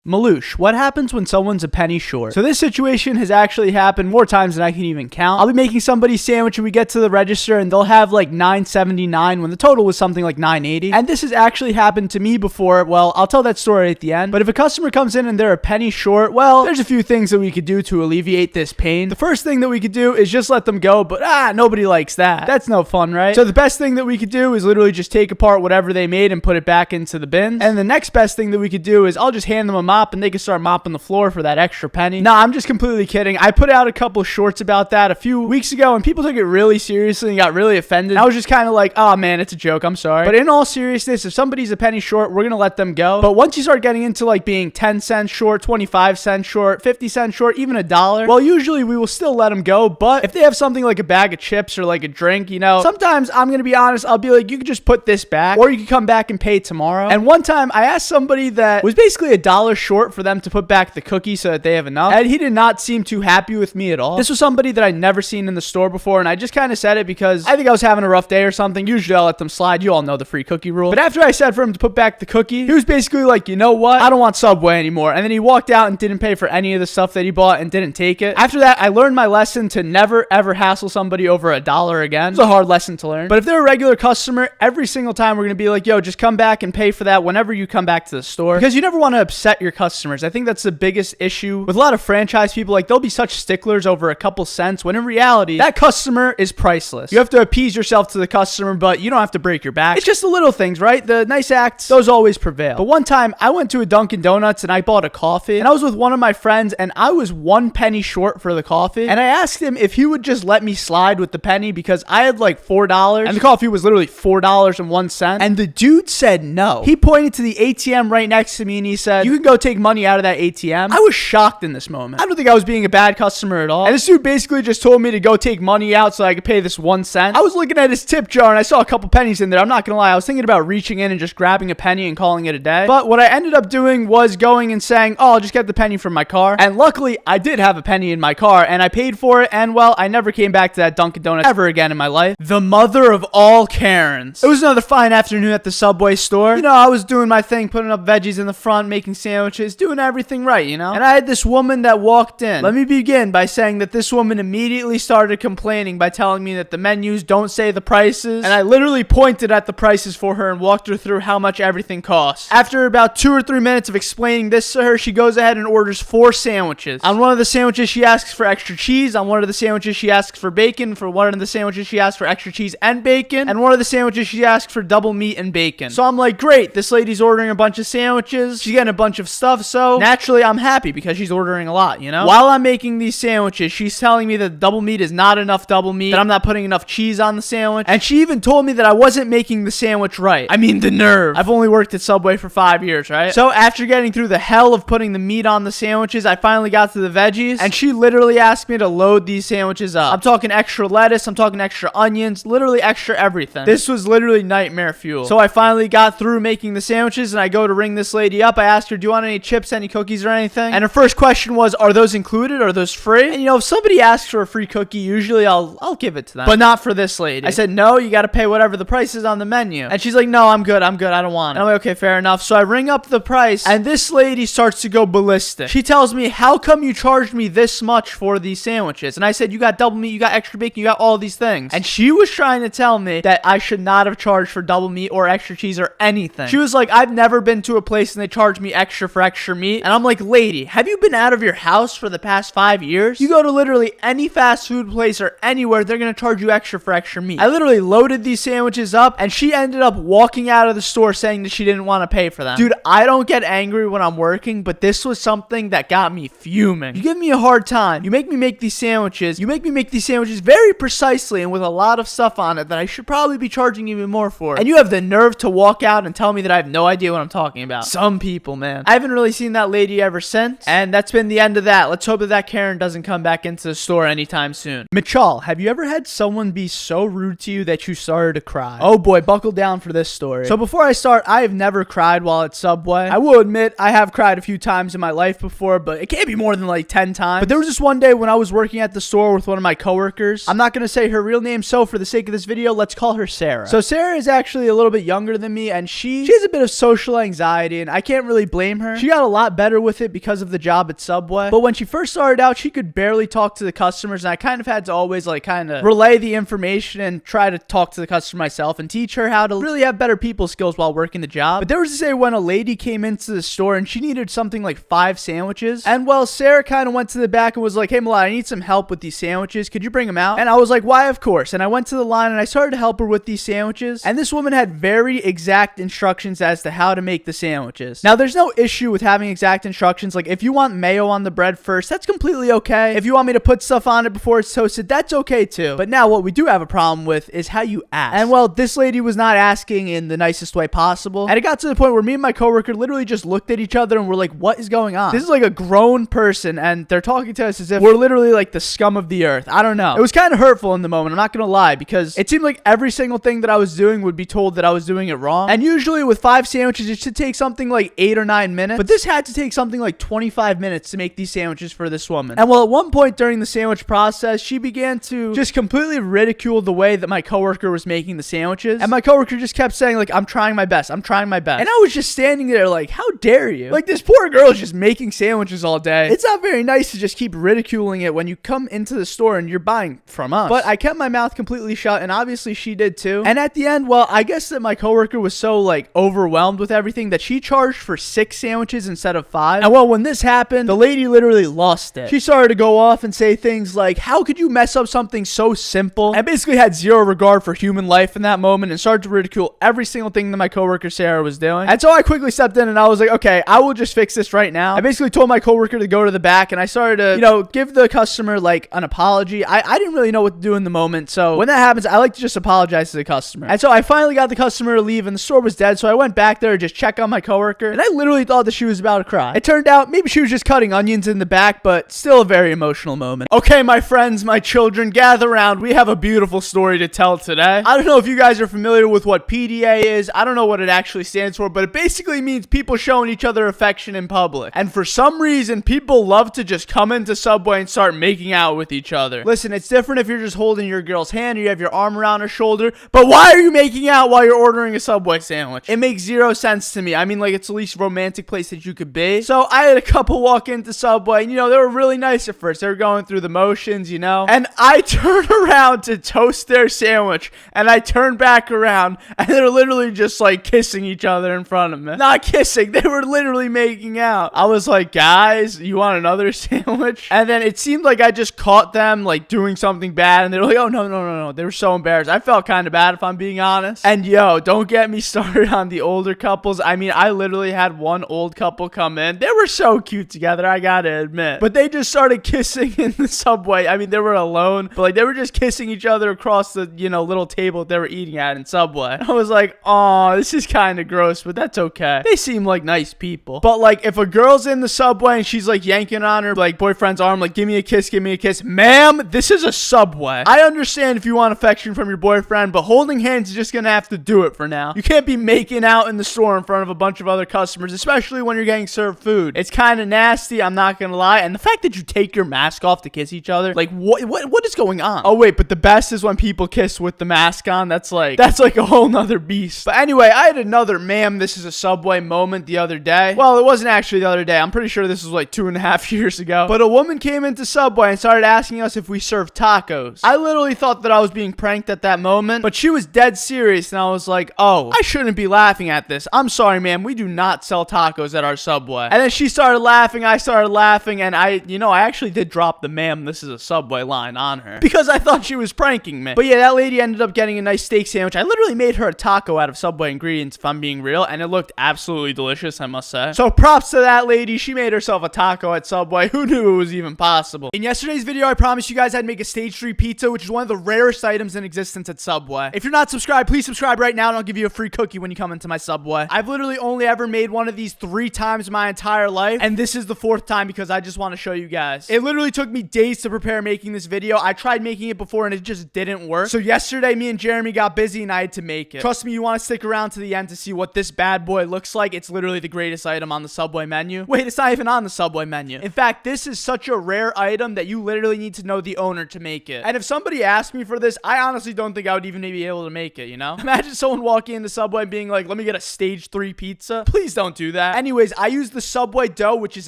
Maloosh, what happens when someone's a penny short? So this situation has actually happened more times than I can even count. I'll be making somebody's sandwich and we get to the register and they'll have like $9.79 when the total was something like $9.80. And this has actually happened to me before. Well, I'll tell that story at the end. But if a customer comes in and they're a penny short, well, there's a few things that we could do to alleviate this pain. The first thing that we could do is just let them go, but nobody likes that. That's no fun, right? So the best thing that we could do is literally just take apart whatever they made and put it back into the bin. And the next best thing that we could do is I'll just hand them a mop and they can start mopping the floor for that extra penny. Nah, I'm just completely kidding. I put out a couple shorts about that a few weeks ago and people took it really seriously and got really offended. I was just kind of like, oh man, it's a joke. I'm sorry. But in all seriousness, if somebody's a penny short, we're going to let them go. But once you start getting into like being 10 cents short, 25 cents short, 50 cents short, even $1, well, usually we will still let them go. But if they have something like a bag of chips or like a drink, you know, sometimes I'm going to be honest, I'll be like, you can just put this back or you can come back and pay tomorrow. And one time I asked somebody that was basically $1 short for them to put back the cookie so that they have enough. And he did not seem too happy with me at all. This was somebody that I'd never seen in the store before. And I just kind of said it because I think I was having a rough day or something. Usually I'll let them slide. You all know the free cookie rule. But after I said for him to put back the cookie, he was basically like, you know what? I don't want Subway anymore. And then he walked out and didn't pay for any of the stuff that he bought and didn't take it. After that, I learned my lesson to never ever hassle somebody over $1 again. It's a hard lesson to learn. But if they're a regular customer, every single time we're going to be like, yo, just come back and pay for that whenever you come back to the store. Because you never want to upset your customers. I think that's the biggest issue with a lot of franchise people. Like, they'll be such sticklers over a couple cents when in reality, that customer is priceless. You have to appease yourself to the customer, but you don't have to break your back. It's just the little things, right? The nice acts, those always prevail. But one time I went to a Dunkin' Donuts and I bought a coffee and I was with one of my friends and I was 1 penny short for the coffee. And I asked him if he would just let me slide with the penny because I had like $4 and the coffee was literally $4.01. And the dude said no. He pointed to the ATM right next to me and he said, you can go take money out of that ATM. I was shocked in this moment. I don't think I was being a bad customer at all. And this dude basically just told me to go take money out so I could pay this 1 cent. I was looking at his tip jar and I saw a couple pennies in there. I'm not gonna lie. I was thinking about reaching in and just grabbing a penny and calling it a day. But what I ended up doing was going and saying, oh, I'll just get the penny from my car. And luckily, I did have a penny in my car and I paid for it. And well, I never came back to that Dunkin' Donuts ever again in my life. The mother of all Karens. It was another fine afternoon at the Subway store. You know, I was doing my thing, putting up veggies in the front, making sandwiches, doing everything right, you know? And I had this woman that walked in. Let me begin by saying that this woman immediately started complaining by telling me that the menus don't say the prices. And I literally pointed at the prices for her and walked her through how much everything costs. After about 2 or 3 minutes of explaining this to her, she goes ahead and orders 4 sandwiches. On one of the sandwiches, she asks for extra cheese. On one of the sandwiches, she asks for bacon. For one of the sandwiches, she asks for extra cheese and bacon. And one of the sandwiches, she asks for double meat and bacon. So I'm like, great, this lady's ordering a bunch of sandwiches. She's getting a bunch of stuff. So naturally, I'm happy because she's ordering a lot, you know? While I'm making these sandwiches, she's telling me that double meat is not enough double meat, that I'm not putting enough cheese on the sandwich. And she even told me that I wasn't making the sandwich right. I mean, the nerve. I've only worked at Subway for 5 years, right? So after getting through the hell of putting the meat on the sandwiches, I finally got to the veggies and she literally asked me to load these sandwiches up. I'm talking extra lettuce, I'm talking extra onions, literally extra everything. This was literally nightmare fuel. So I finally got through making the sandwiches and I go to ring this lady up. I asked her, do you want any chips, any cookies or anything? And her first question was, are those included? Are those free? And you know, if somebody asks for a free cookie, usually I'll give it to them. But not for this lady. I said, no, you got to pay whatever the price is on the menu. And she's like, no, I'm good, I don't want it. And I'm like, okay, fair enough. So I ring up the price and this lady starts to go ballistic. She tells me, how come you charged me this much for these sandwiches? And I said, you got double meat, you got extra bacon, you got all these things. And she was trying to tell me that I should not have charged for double meat or extra cheese or anything. She was like, I've never been to a place and they charge me extra for extra meat. And I'm like, lady, have you been out of your house for the past 5 years? You go to literally any fast food place or anywhere, they're gonna charge you extra for extra meat. I literally loaded these sandwiches up and she ended up walking out of the store saying that she didn't want to pay for them. Dude, I don't get angry when I'm working, but this was something that got me fuming. You give me a hard time. You make me make these sandwiches. You make me make these sandwiches very precisely and with a lot of stuff on it that I should probably be charging even more for. And you have the nerve to walk out and tell me that I have no idea what I'm talking about. Some people, man. I haven't really seen that lady ever since, and that's been the end of that. Let's hope that Karen doesn't come back into the store anytime soon. Mitchell, have you ever had someone be so rude to you that you started to cry? Oh boy, buckle down for this story. So before I start, I have never cried while at Subway. I will admit, I have cried a few times in my life before, but it can't be more than like 10 times. But there was this one day when I was working at the store with one of my coworkers. I'm not going to say her real name, so for the sake of this video, let's call her Sarah. So Sarah is actually a little bit younger than me, and she has a bit of social anxiety, and I can't really blame her. her. She got a lot better with it because of the job at Subway. But when she first started out, she could barely talk to the customers, and I kind of had to always like kind of relay the information and try to talk to the customer myself and teach her how to really have better people skills while working the job. But there was this day when a lady came into the store and she needed something like 5 sandwiches. And well, Sarah kind of went to the back and was like, "Hey Milad, I need some help with these sandwiches. Could you bring them out?" And I was like, "Why, of course." And I went to the line and I started to help her with these sandwiches. And this woman had very exact instructions as to how to make the sandwiches. Now, there's no issue with having exact instructions. Like, if you want mayo on the bread first, that's completely okay. If you want me to put stuff on it before it's toasted, that's okay too. But now what we do have a problem with is how you ask. And well, this lady was not asking in the nicest way possible. And it got to the point where me and my coworker literally just looked at each other and were like, "What is going on?" This is like a grown person and they're talking to us as if we're literally like the scum of the earth. I don't know. It was kind of hurtful in the moment, I'm not gonna lie, because it seemed like every single thing that I was doing would be told that I was doing it wrong. And usually with 5 sandwiches, it should take something like 8 or 9 minutes. But this had to take something like 25 minutes to make these sandwiches for this woman. And well, at one point during the sandwich process, she began to just completely ridicule the way that my coworker was making the sandwiches. And my coworker just kept saying like, "I'm trying my best. I'm trying my best." And I was just standing there like, how dare you? Like, this poor girl is just making sandwiches all day. It's not very nice to just keep ridiculing it when you come into the store and you're buying from us. But I kept my mouth completely shut, and obviously she did too. And at the end, well, I guess that my coworker was so like overwhelmed with everything that she charged for 6 sandwiches instead of 5. And well, when this happened, the lady literally lost it. She started to go off and say things like, "How could you mess up something so simple?" And basically had zero regard for human life in that moment and started to ridicule every single thing that my coworker Sarah was doing. And so I quickly stepped in and I was like, "Okay, I will just fix this right now." I basically told my coworker to go to the back and I started to, give the customer like an apology. I didn't really know what to do in the moment. So when that happens, I like to just apologize to the customer. And so I finally got the customer to leave and the store was dead. So I went back there to just check on my coworker and I literally thought that she was about to cry. It turned out maybe she was just cutting onions in the back, but still a very emotional moment. Okay, my friends, my children, gather around. We have a beautiful story to tell today. I don't know if you guys are familiar with what PDA is. I don't know what it actually stands for, but it basically means people showing each other affection in public. And for some reason, people love to just come into Subway and start making out with each other. Listen, it's different if you're just holding your girl's hand or you have your arm around her shoulder, but why are you making out while you're ordering a Subway sandwich? It makes zero sense to me. I mean, like, it's the least romantic place that you could be. So I had a couple walk into Subway and, they were really nice at first. They were going through the motions, and I turned around to toast their sandwich and I turned back around and they're literally just like kissing each other in front of me. Not kissing, they were literally making out. I was like, "Guys, you want another sandwich?" And then it seemed like I just caught them like doing something bad and they were like, "Oh, no." They were so embarrassed. I felt kind of bad, if I'm being honest. And don't get me started on the older couples. I mean, I literally had one old couple come in. They were so cute together, I gotta admit. But they just started kissing in the Subway. I mean, they were alone, but like they were just kissing each other across the, little table that they were eating at in Subway. I was like, "Oh, this is kind of gross, but that's okay." They seem like nice people. But like, if a girl's in the Subway and she's like yanking on her like boyfriend's arm, like, give me a kiss. Ma'am, this is a Subway. I understand if you want affection from your boyfriend, but holding hands is just gonna have to do it for now. You can't be making out in the store in front of a bunch of other customers, especially when you're getting served food. It's kind of nasty, I'm not gonna lie. And the fact that you take your mask off to kiss each other, like, what is going on? Oh wait, but the best is when people kiss with the mask on. That's like a whole nother beast. But anyway, I had another "ma'am, this is a Subway" moment the other day. Well, it wasn't actually the other day. I'm pretty sure this was like 2.5 years ago. But a woman came into Subway and started asking us if we served tacos. I literally thought that I was being pranked at that moment, but she was dead serious and I was like, "Oh, I shouldn't be laughing at this. I'm sorry, ma'am. We do not sell tacos at our Subway." And then she started laughing. I started laughing and I actually did drop the "ma'am, this is a Subway" line on her because I thought she was pranking me. But yeah, that lady ended up getting a nice steak sandwich. I literally made her a taco out of Subway ingredients, if I'm being real, and it looked absolutely delicious, I must say. So props to that lady. She made herself a taco at Subway. Who knew it was even possible? In yesterday's video, I promised you guys I'd make a stage 3 pizza, which is one of the rarest items in existence at Subway. If you're not subscribed, please subscribe right now and I'll give you a free cookie when you come into my Subway. I've literally only ever made one of these 3 times in my entire life, and this is the 4th time because I just want to show you guys. It literally took me days to prepare making this video. I tried making it before and it just didn't work. So yesterday, me and Jeremy got busy and I had to make it. Trust me, you want to stick around to the end to see what this bad boy looks like. It's literally the greatest item on the Subway menu. Wait, it's not even on the Subway menu. In fact, this is such a rare item that you literally need to know the owner to make it. And if somebody asked me for this, I honestly don't think I would even be able to make it, Imagine someone walking into Subway and being like, "Let me get a stage 3 pizza." Please don't do that. Anyways, I use the Subway dough, which is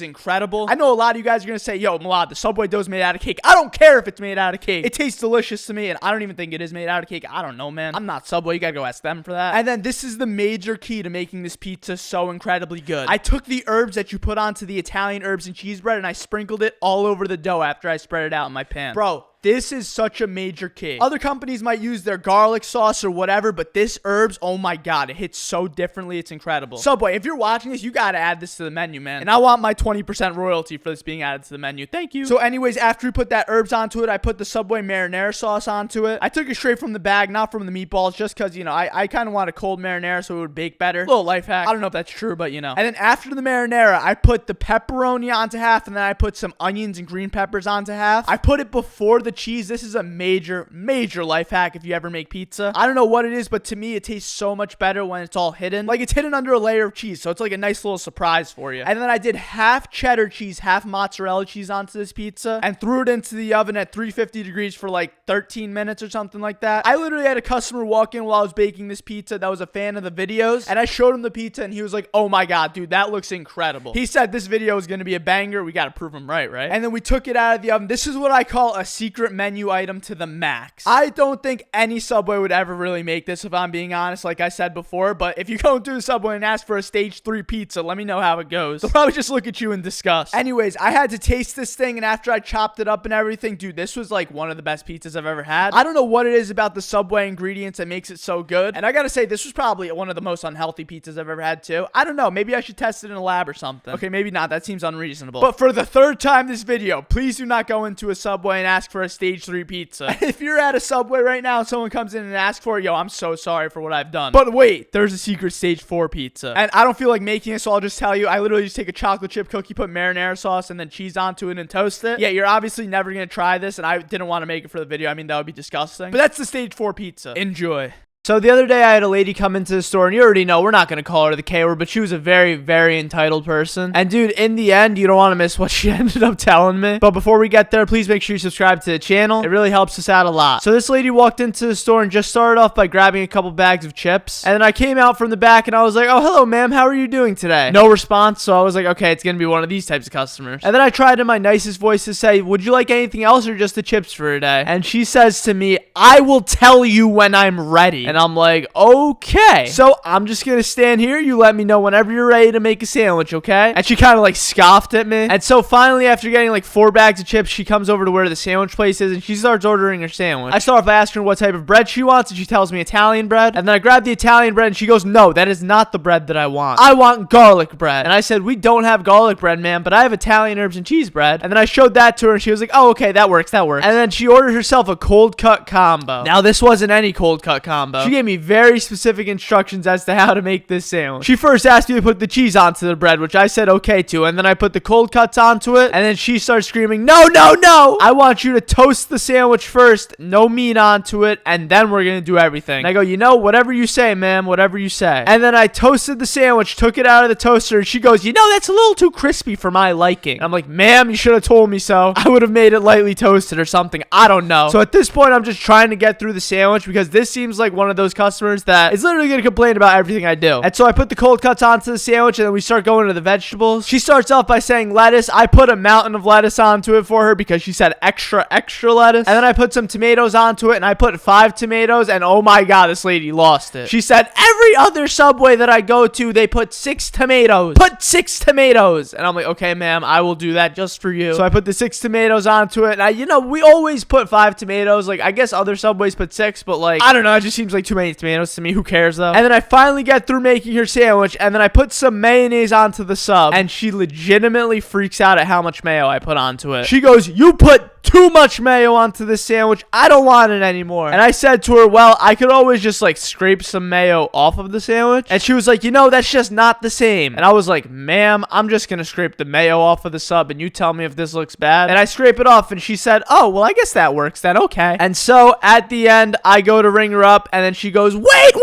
incredible. I know a lot of you guys are going to say, yo, Milad, the Subway dough is made out of cake. I don't care if it's made out of cake. It tastes delicious to me, and I don't even think it is made out of cake. I don't know, man. I'm not Subway. You got to go ask them for that. And then this is the major key to making this pizza so incredibly good. I took the herbs that you put onto the Italian herbs and cheese bread, and I sprinkled it all over the dough after I spread it out in my pan. Bro, this is such a major key. Other companies might use their garlic sauce or whatever, but this herbs, oh my god, it hits so differently. It's incredible. Subway, if you're watching this, you gotta add this to the menu, man. And I want my 20% royalty for this being added to the menu. Thank you. So anyways, after we put that herbs onto it, I put the Subway marinara sauce onto it. I took it straight from the bag, not from the meatballs, just because, you know, I kind of want a cold marinara so it would bake better. Little life hack. I don't know if that's true, but you know. And then after the marinara, I put the pepperoni onto half, and then I put some onions and green peppers onto half. I put it before the cheese. This is a major life hack if you ever make pizza. I don't know what it is, but to me, it tastes so much better when it's all hidden. Like, it's hidden under a layer of cheese, so it's like a nice little surprise for you. And then I did half cheddar cheese, half mozzarella cheese onto this pizza, and threw it into the oven at 350 degrees for like 13 minutes or something like that. I literally had a customer walk in while I was baking this pizza that was a fan of the videos, and I showed him the pizza, and he was like, oh my god, dude, that looks incredible. He said this video is going to be a banger. We got to prove him right? And then we took it out of the oven. This is what I call a secret menu item to the max. I don't think any Subway would ever really make this, if I'm being honest, like I said before, but if you go into a Subway and ask for a stage 3 pizza, let me know how it goes. They'll probably just look at you in disgust. Anyways, I had to taste this thing, and after I chopped it up and everything, dude, this was like one of the best pizzas I've ever had. I don't know what it is about the Subway ingredients that makes it so good, and I gotta say, this was probably one of the most unhealthy pizzas I've ever had too. I don't know, maybe I should test it in a lab or something. Okay, maybe not, that seems unreasonable. But for the third time this video, please do not go into a Subway and ask for a stage 3 pizza. If you're at a Subway right now and someone comes in and asks for it, yo, I'm so sorry for what I've done. But wait, there's a secret stage 4 pizza. And I don't feel like making it, so I'll just tell you, I literally just take a chocolate chip cookie, put marinara sauce, and then cheese onto it and toast it. Yeah, you're obviously never gonna try this, and I didn't want to make it for the video. I mean, that would be disgusting. But that's the stage 4 pizza. Enjoy. So the other day, I had a lady come into the store, and you already know, we're not going to call her the K word, but she was a very, very entitled person. And dude, in the end, you don't want to miss what she ended up telling me. But before we get there, please make sure you subscribe to the channel. It really helps us out a lot. So this lady walked into the store and just started off by grabbing a couple bags of chips. And then I came out from the back, and I was like, oh, hello, ma'am. How are you doing today? No response, so I was like, okay, it's going to be one of these types of customers. And then I tried in my nicest voice to say, would you like anything else or just the chips for today? And she says to me, I will tell you when I'm ready. And I'm like, okay, so I'm just gonna stand here. You let me know whenever you're ready to make a sandwich, okay? And she kind of like scoffed at me. And so finally, after getting like 4 bags of chips, she comes over to where the sandwich place is, and she starts ordering her sandwich. I start off by asking her what type of bread she wants, and she tells me Italian bread. And then I grab the Italian bread, and she goes, no, that is not the bread that I want. I want garlic bread. And I said, we don't have garlic bread, ma'am, but I have Italian herbs and cheese bread. And then I showed that to her, and she was like, oh, okay, that works. And then she ordered herself a cold cut combo. Now, this wasn't any cold cut combo. She gave me very specific instructions as to how to make this sandwich. She first asked me to put the cheese onto the bread, which I said okay to, and then I put the cold cuts onto it, and then she starts screaming, no, no, no! I want you to toast the sandwich first, no meat onto it, and then we're gonna do everything. And I go, you know, whatever you say, ma'am, whatever you say. And then I toasted the sandwich, took it out of the toaster, and she goes, you know, that's a little too crispy for my liking. And I'm like, ma'am, you should have told me so. I would have made it lightly toasted or something. I don't know. So at this point, I'm just trying to get through the sandwich because this seems like one of those customers that is literally gonna complain about everything I do. And so I put the cold cuts onto the sandwich, and then we start going to the vegetables. She starts off by saying lettuce. I put a mountain of lettuce onto it for her because she said extra lettuce. And then I put some tomatoes onto it, and I put 5 tomatoes, and oh my god, this lady lost it. She said, every other Subway that I go to, they put 6 tomatoes. Put 6 tomatoes. And I'm like, okay, ma'am, I will do that just for you. So I put the 6 tomatoes onto it. Now, you know, we always put 5 tomatoes. Like, I guess other Subways put 6, but like, I don't know. It just seems like too many tomatoes to me. Who cares though? And then I finally get through making her sandwich, and then I put some mayonnaise onto the sub, and she legitimately freaks out at how much mayo I put onto it. She goes, you put too much mayo onto this sandwich. I don't want it anymore. And I said to her, well, I could always just like scrape some mayo off of the sandwich. And she was like, you know, that's just not the same. And I was like, ma'am, I'm just gonna scrape the mayo off of the sub, and you tell me if this looks bad. And I scrape it off, and she said, oh, well, I guess that works then. Okay. And so at the end, I go to ring her up, and then she goes, wait.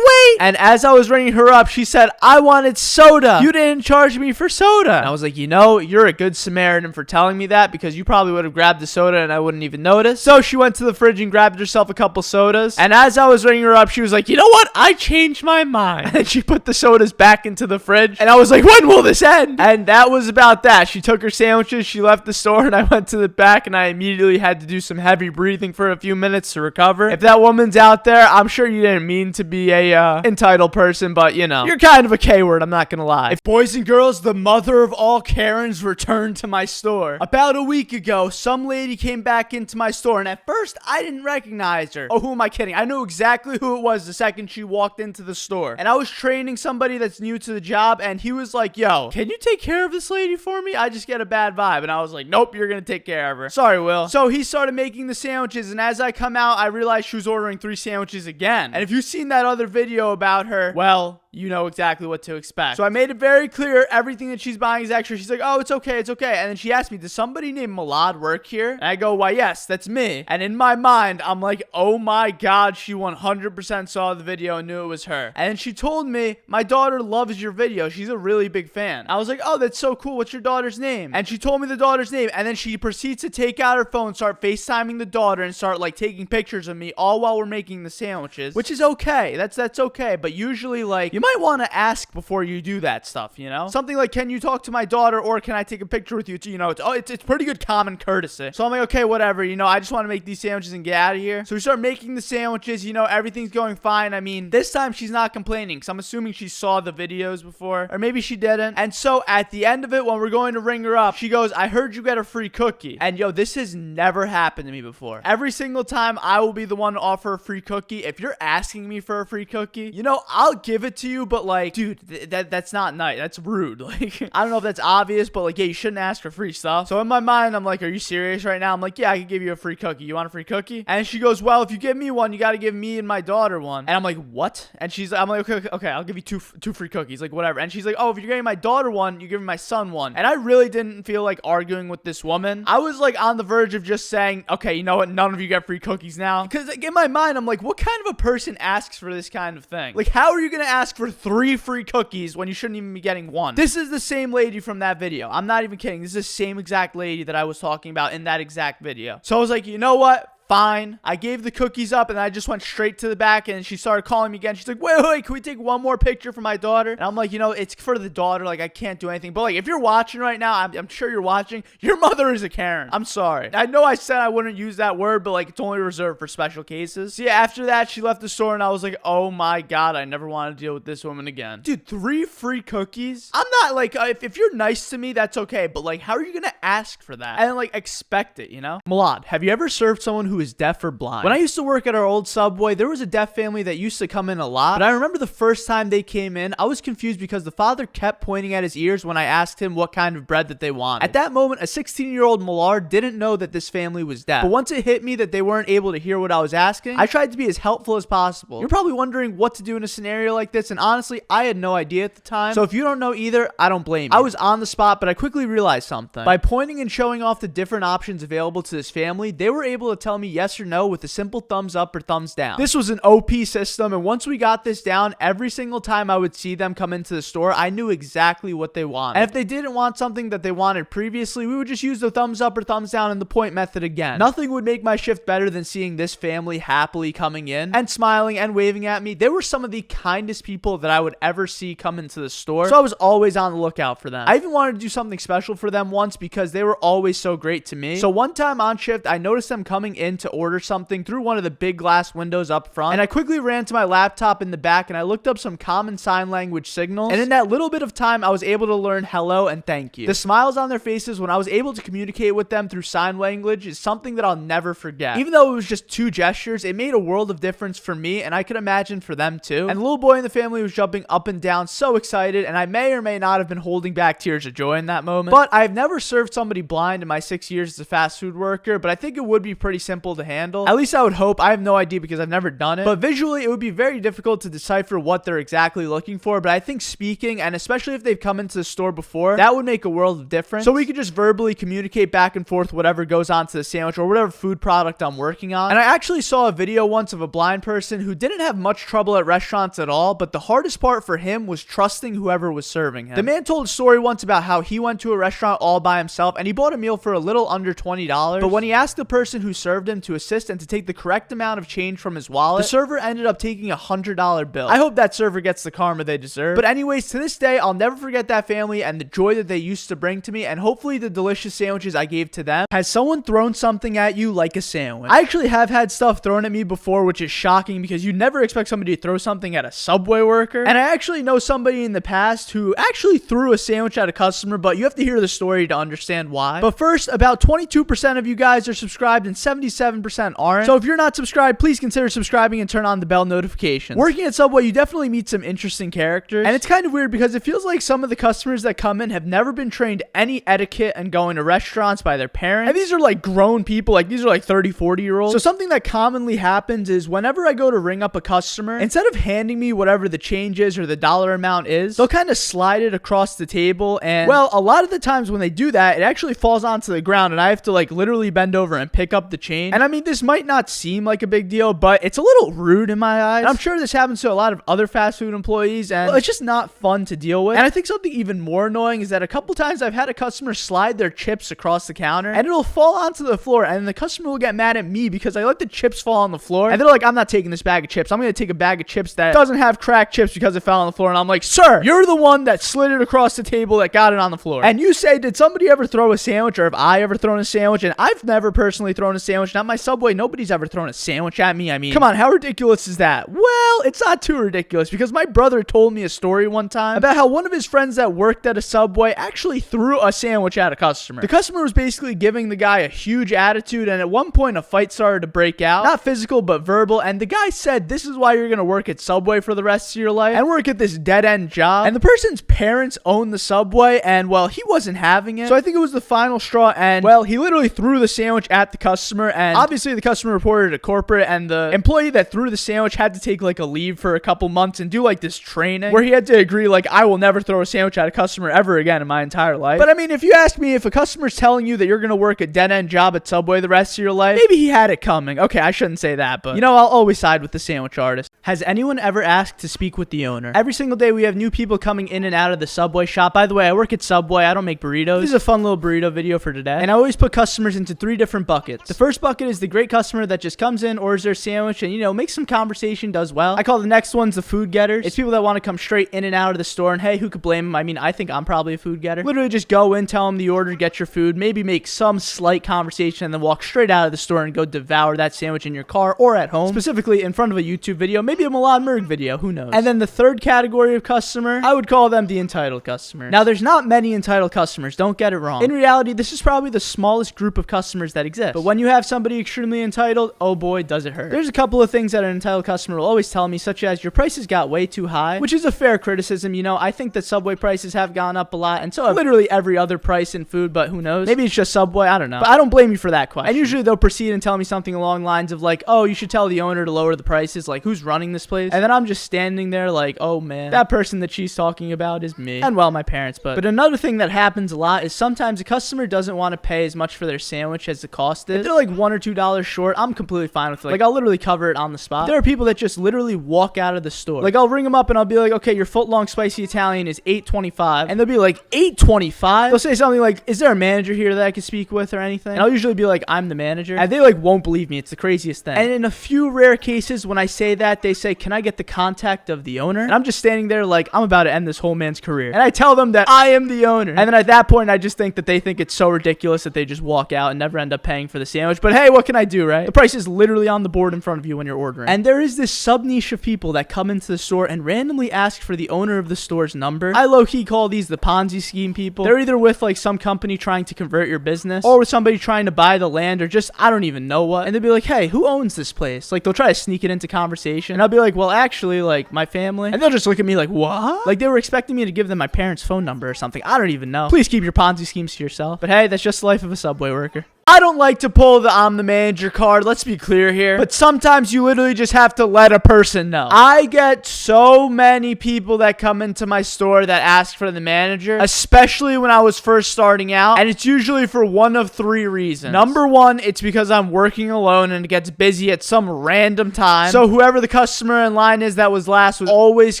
And as I was ringing her up, she said, I wanted soda. You didn't charge me for soda. And I was like, you know, you're a good Samaritan for telling me that, because you probably would have grabbed the soda soda and I wouldn't even notice. So she went to the fridge and grabbed herself a couple sodas. And as I was ringing her up, she was like, you know what? I changed my mind. And she put the sodas back into the fridge. And I was like, when will this end? And that was about that. She took her sandwiches, she left the store, and I went to the back and I immediately had to do some heavy breathing for a few minutes to recover. If that woman's out there, I'm sure you didn't mean to be a entitled person, but you know, you're kind of a K-word, I'm not gonna lie. If boys and girls, the mother of all Karens returned to my store. About a week ago, some lady came back into my store, and at first, I didn't recognize her. Oh, who am I kidding? I knew exactly who it was the second she walked into the store. And I was training somebody that's new to the job, and he was like, yo, can you take care of this lady for me? I just get a bad vibe. And I was like, nope, you're gonna take care of her. Sorry, Will. So he started making the sandwiches, and as I come out, I realized she was ordering 3 sandwiches again. And if you've seen that other video about her, well, you know exactly what to expect. So I made it very clear everything that she's buying is extra. She's like, oh, it's okay, it's okay. And then she asked me, does somebody named Milad work here? And I go, why, yes, that's me. And in my mind, I'm like, oh my God, she 100% saw the video and knew it was her. And she told me, my daughter loves your video. She's a really big fan. I was like, oh, that's so cool. What's your daughter's name? And she told me the daughter's name. And then she proceeds to take out her phone, start FaceTiming the daughter, and start like taking pictures of me all while we're making the sandwiches, which is okay. That's okay. But usually, like, you might want to ask before you do that stuff, you know? Something like, can you talk to my daughter, or can I take a picture with you? You know, it's pretty good common courtesy. So I'm like, okay, whatever. You know, I just want to make these sandwiches and get out of here. So we start making the sandwiches. You know, everything's going fine. I mean, this time she's not complaining, because I'm assuming she saw the videos before, or maybe she didn't. And so at the end of it, when we're going to ring her up, she goes, I heard you get a free cookie. And yo, this has never happened to me before. Every single time I will be the one to offer a free cookie. If you're asking me for a free cookie, you know, I'll give it to you, but like, dude, that's not nice. That's rude. Like, I don't know if that's obvious, but like, yeah, you shouldn't ask for free stuff. So in my mind, I'm like, are you serious right now? I'm like, yeah, I can give you a free cookie. You want a free cookie? And she goes, well, if you give me one, you got to give me and my daughter one. And I'm like, what? And I'm like, okay, I'll give you two free cookies, like whatever. And she's like, oh, if you're giving my daughter one, you're giving my son one. And I really didn't feel like arguing with this woman. I was like on the verge of just saying, okay, you know what? None of you get free cookies now. Because like, in my mind, I'm like, what kind of a person asks for this kind of thing? Like, how are you going to ask for 3 free cookies when you shouldn't even be getting one? This is the same lady from that video. I'm not even kidding. This is the same exact lady that I was talking about in that exact video. So I was like, you know what? Fine. I gave the cookies up and I just went straight to the back, and she started calling me again. She's like, wait, can we take one more picture for my daughter? And I'm like, you know, it's for the daughter. Like, I can't do anything. But like, if you're watching right now, I'm sure you're watching. Your mother is a Karen. I'm sorry. I know I said I wouldn't use that word, but like, it's only reserved for special cases. So yeah, after that, she left the store and I was like, oh my God, I never want to deal with this woman again. Dude, 3 free cookies? I'm not like, if you're nice to me, that's okay. But like, how are you going to ask for that and like expect it, you know? Milad, have you ever served someone who is deaf or blind? When I used to work at our old Subway, there was a deaf family that used to come in a lot. But I remember the first time they came in, I was confused because the father kept pointing at his ears when I asked him what kind of bread that they wanted. At that moment, a 16-year-old Milad didn't know that this family was deaf. But once it hit me that they weren't able to hear what I was asking, I tried to be as helpful as possible. You're probably wondering what to do in a scenario like this, and honestly, I had no idea at the time. So if you don't know either, I don't blame you. I was on the spot, but I quickly realized something. By pointing and showing off the different options available to this family, they were able to tell me yes or no with a simple thumbs up or thumbs down. This was an OP system, and once we got this down, every single time I would see them come into the store, I knew exactly what they wanted. And if they didn't want something that they wanted previously, we would just use the thumbs up or thumbs down and the point method again. Nothing would make my shift better than seeing this family happily coming in and smiling and waving at me. They were some of the kindest people that I would ever see come into the store, so I was always on the lookout for them. I even wanted to do something special for them once because they were always so great to me. So one time on shift, I noticed them coming in to order something through one of the big glass windows up front, and I quickly ran to my laptop in the back and I looked up some common sign language signals, and in that little bit of time I was able to learn hello and thank you. The smiles on their faces when I was able to communicate with them through sign language is something that I'll never forget. Even though it was just 2 gestures, it made a world of difference for me, and I could imagine for them too. And the little boy in the family was jumping up and down so excited, and I may or may not have been holding back tears of joy in that moment. But I've never served somebody blind in my 6 years as a fast food worker, but I think it would be pretty simple simple to handle. At least I would hope. I have no idea because I've never done it. But visually, it would be very difficult to decipher what they're exactly looking for. But I think speaking, and especially if they've come into the store before, that would make a world of difference. So we could just verbally communicate back and forth whatever goes onto the sandwich or whatever food product I'm working on. And I actually saw a video once of a blind person who didn't have much trouble at restaurants at all, but the hardest part for him was trusting whoever was serving him. The man told a story once about how he went to a restaurant all by himself and he bought a meal for a little under $20. But when he asked the person who served him to assist and to take the correct amount of change from his wallet, the server ended up taking a $100 bill. I hope that server gets the karma they deserve. But anyways, to this day, I'll never forget that family and the joy that they used to bring to me, and hopefully the delicious sandwiches I gave to them. Has someone thrown something at you like a sandwich? I actually have had stuff thrown at me before, which is shocking because you never expect somebody to throw something at a Subway worker. And I actually know somebody in the past who actually threw a sandwich at a customer, but you have to hear the story to understand why. But first, about 22% of you guys are subscribed and 77% aren't. So if you're not subscribed, please consider subscribing and turn on the bell notifications. Working at Subway, you definitely meet some interesting characters. And it's kind of weird because it feels like some of the customers that come in have never been trained any etiquette and going to restaurants by their parents. And these are like grown people, like these are like 30, 40-year-olds. So something that commonly happens is whenever I go to ring up a customer, instead of handing me whatever the change is or the dollar amount is, they'll kind of slide it across the table. And well, a lot of the times when they do that, it actually falls onto the ground and I have to like literally bend over and pick up the change. And I mean, this might not seem like a big deal, but it's a little rude in my eyes. And I'm sure this happens to a lot of other fast food employees, and well, it's just not fun to deal with. And I think something even more annoying is that a couple times I've had a customer slide their chips across the counter and it'll fall onto the floor, and the customer will get mad at me because I let the chips fall on the floor, and they're like, I'm not taking this bag of chips. I'm going to take a bag of chips that doesn't have cracked chips because it fell on the floor. And I'm like, sir, you're the one that slid it across the table that got it on the floor. And you say, did somebody ever throw a sandwich, or have I ever thrown a sandwich? And I've never personally thrown a sandwich. Not my Subway. Nobody's ever thrown a sandwich at me. I mean, come on, how ridiculous is that? Well, it's not too ridiculous because my brother told me a story one time about how one of his friends that worked at a Subway actually threw a sandwich at a customer. The customer was basically giving the guy a huge attitude, and at one point a fight started to break out. Not physical, but verbal. And the guy said, this is why you're going to work at Subway for the rest of your life and work at this dead-end job. And the person's parents own the Subway, and well, he wasn't having it. So I think it was the final straw, and well, he literally threw the sandwich at the customer, and obviously the customer reported to corporate, and the employee that threw the sandwich had to take like a leave for a couple months and do like this training where he had to agree like, I will never throw a sandwich at a customer ever again in my entire life. But I mean, if you ask me, if a customer's telling you that you're going to work a dead-end job at Subway the rest of your life, maybe he had it coming. Okay, I shouldn't say that, but you know, I'll always side with the sandwich artist. Has anyone ever asked to speak with the owner? Every single day we have new people coming in and out of the Subway shop. By the way, I work at Subway. I don't make burritos. This is a fun little burrito video for today. And I always put customers into 3 different buckets. The first bucket is the great customer that just comes in, orders their sandwich, and you know, makes some conversation, does well. I call the next ones the food getters. It's people that want to come straight in and out of the store, and hey, who could blame them? I mean, I think I'm probably a food getter. Literally just go in, tell them the order, get your food, maybe make some slight conversation, and then walk straight out of the store and go devour that sandwich in your car or at home, specifically in front of a YouTube video, maybe a Milad Mirg video, who knows. And then the third category of customer, I would call them the entitled customer. Now, there's not many entitled customers, don't get it wrong. In reality, this is probably the smallest group of customers that exist. But when you have somebody extremely entitled, oh boy, does it hurt. There's a couple of things that an entitled customer will always tell me, such as your prices got way too high, which is a fair criticism. You know, I think that Subway prices have gone up a lot, and so have literally every other price in food, but who knows? Maybe it's just Subway, I don't know. But I don't blame you for that question. And usually they'll proceed and tell me something along lines of like, oh, you should tell the owner to lower the prices, like who's running this place? And then I'm just standing there like, oh man, that person that she's talking about is me. And well, my parents. But another thing that happens a lot is sometimes a customer doesn't want to pay as much for their sandwich as the cost is. If they're like $1 or $2 short, I'm completely fine with it. Like I'll literally cover it on the spot. There are people that just literally walk out of the store. Like I'll ring them up and I'll be like, okay, your foot-long spicy Italian is $8.25, and they'll be like, $8.25? They'll say something like, is there a manager here that I can speak with or anything? And I'll usually be like, I'm the manager, and they like won't believe me. It's the craziest thing. And in a few rare cases when I say that, they say, can I get the contact of the owner? And I'm just standing there like, I'm about to end this whole man's career, and I tell them that I am the owner. And then at that point I just think that they think it's so ridiculous that they just walk out and never end up paying for the sandwich. But hey, what can I do, right? The price is literally on the board in front of you when you're ordering. And there is this sub niche of people that come into the store and randomly ask for the owner of the store's number. I low-key call these the Ponzi scheme people. They're either with like some company trying to convert your business, or with somebody trying to buy the land, or just I don't even know what. And they'll be like, hey, who owns this place? Like they'll try to sneak it into conversation, and I'll be like, well, actually, like my family. And they'll just look at me like, what? Like they were expecting me to give them my parents' phone number or something. I don't even know. Please keep your Ponzi schemes to yourself. But hey, that's just the life of a Subway worker. I don't like to pull the I'm the manager card. Let's be clear here. But sometimes you literally just have to let a person know. I get so many people that come into my store that ask for the manager, especially when I was first starting out. And it's usually for one of three reasons. Number one, it's because I'm working alone and it gets busy at some random time. So whoever the customer in line is that was last would always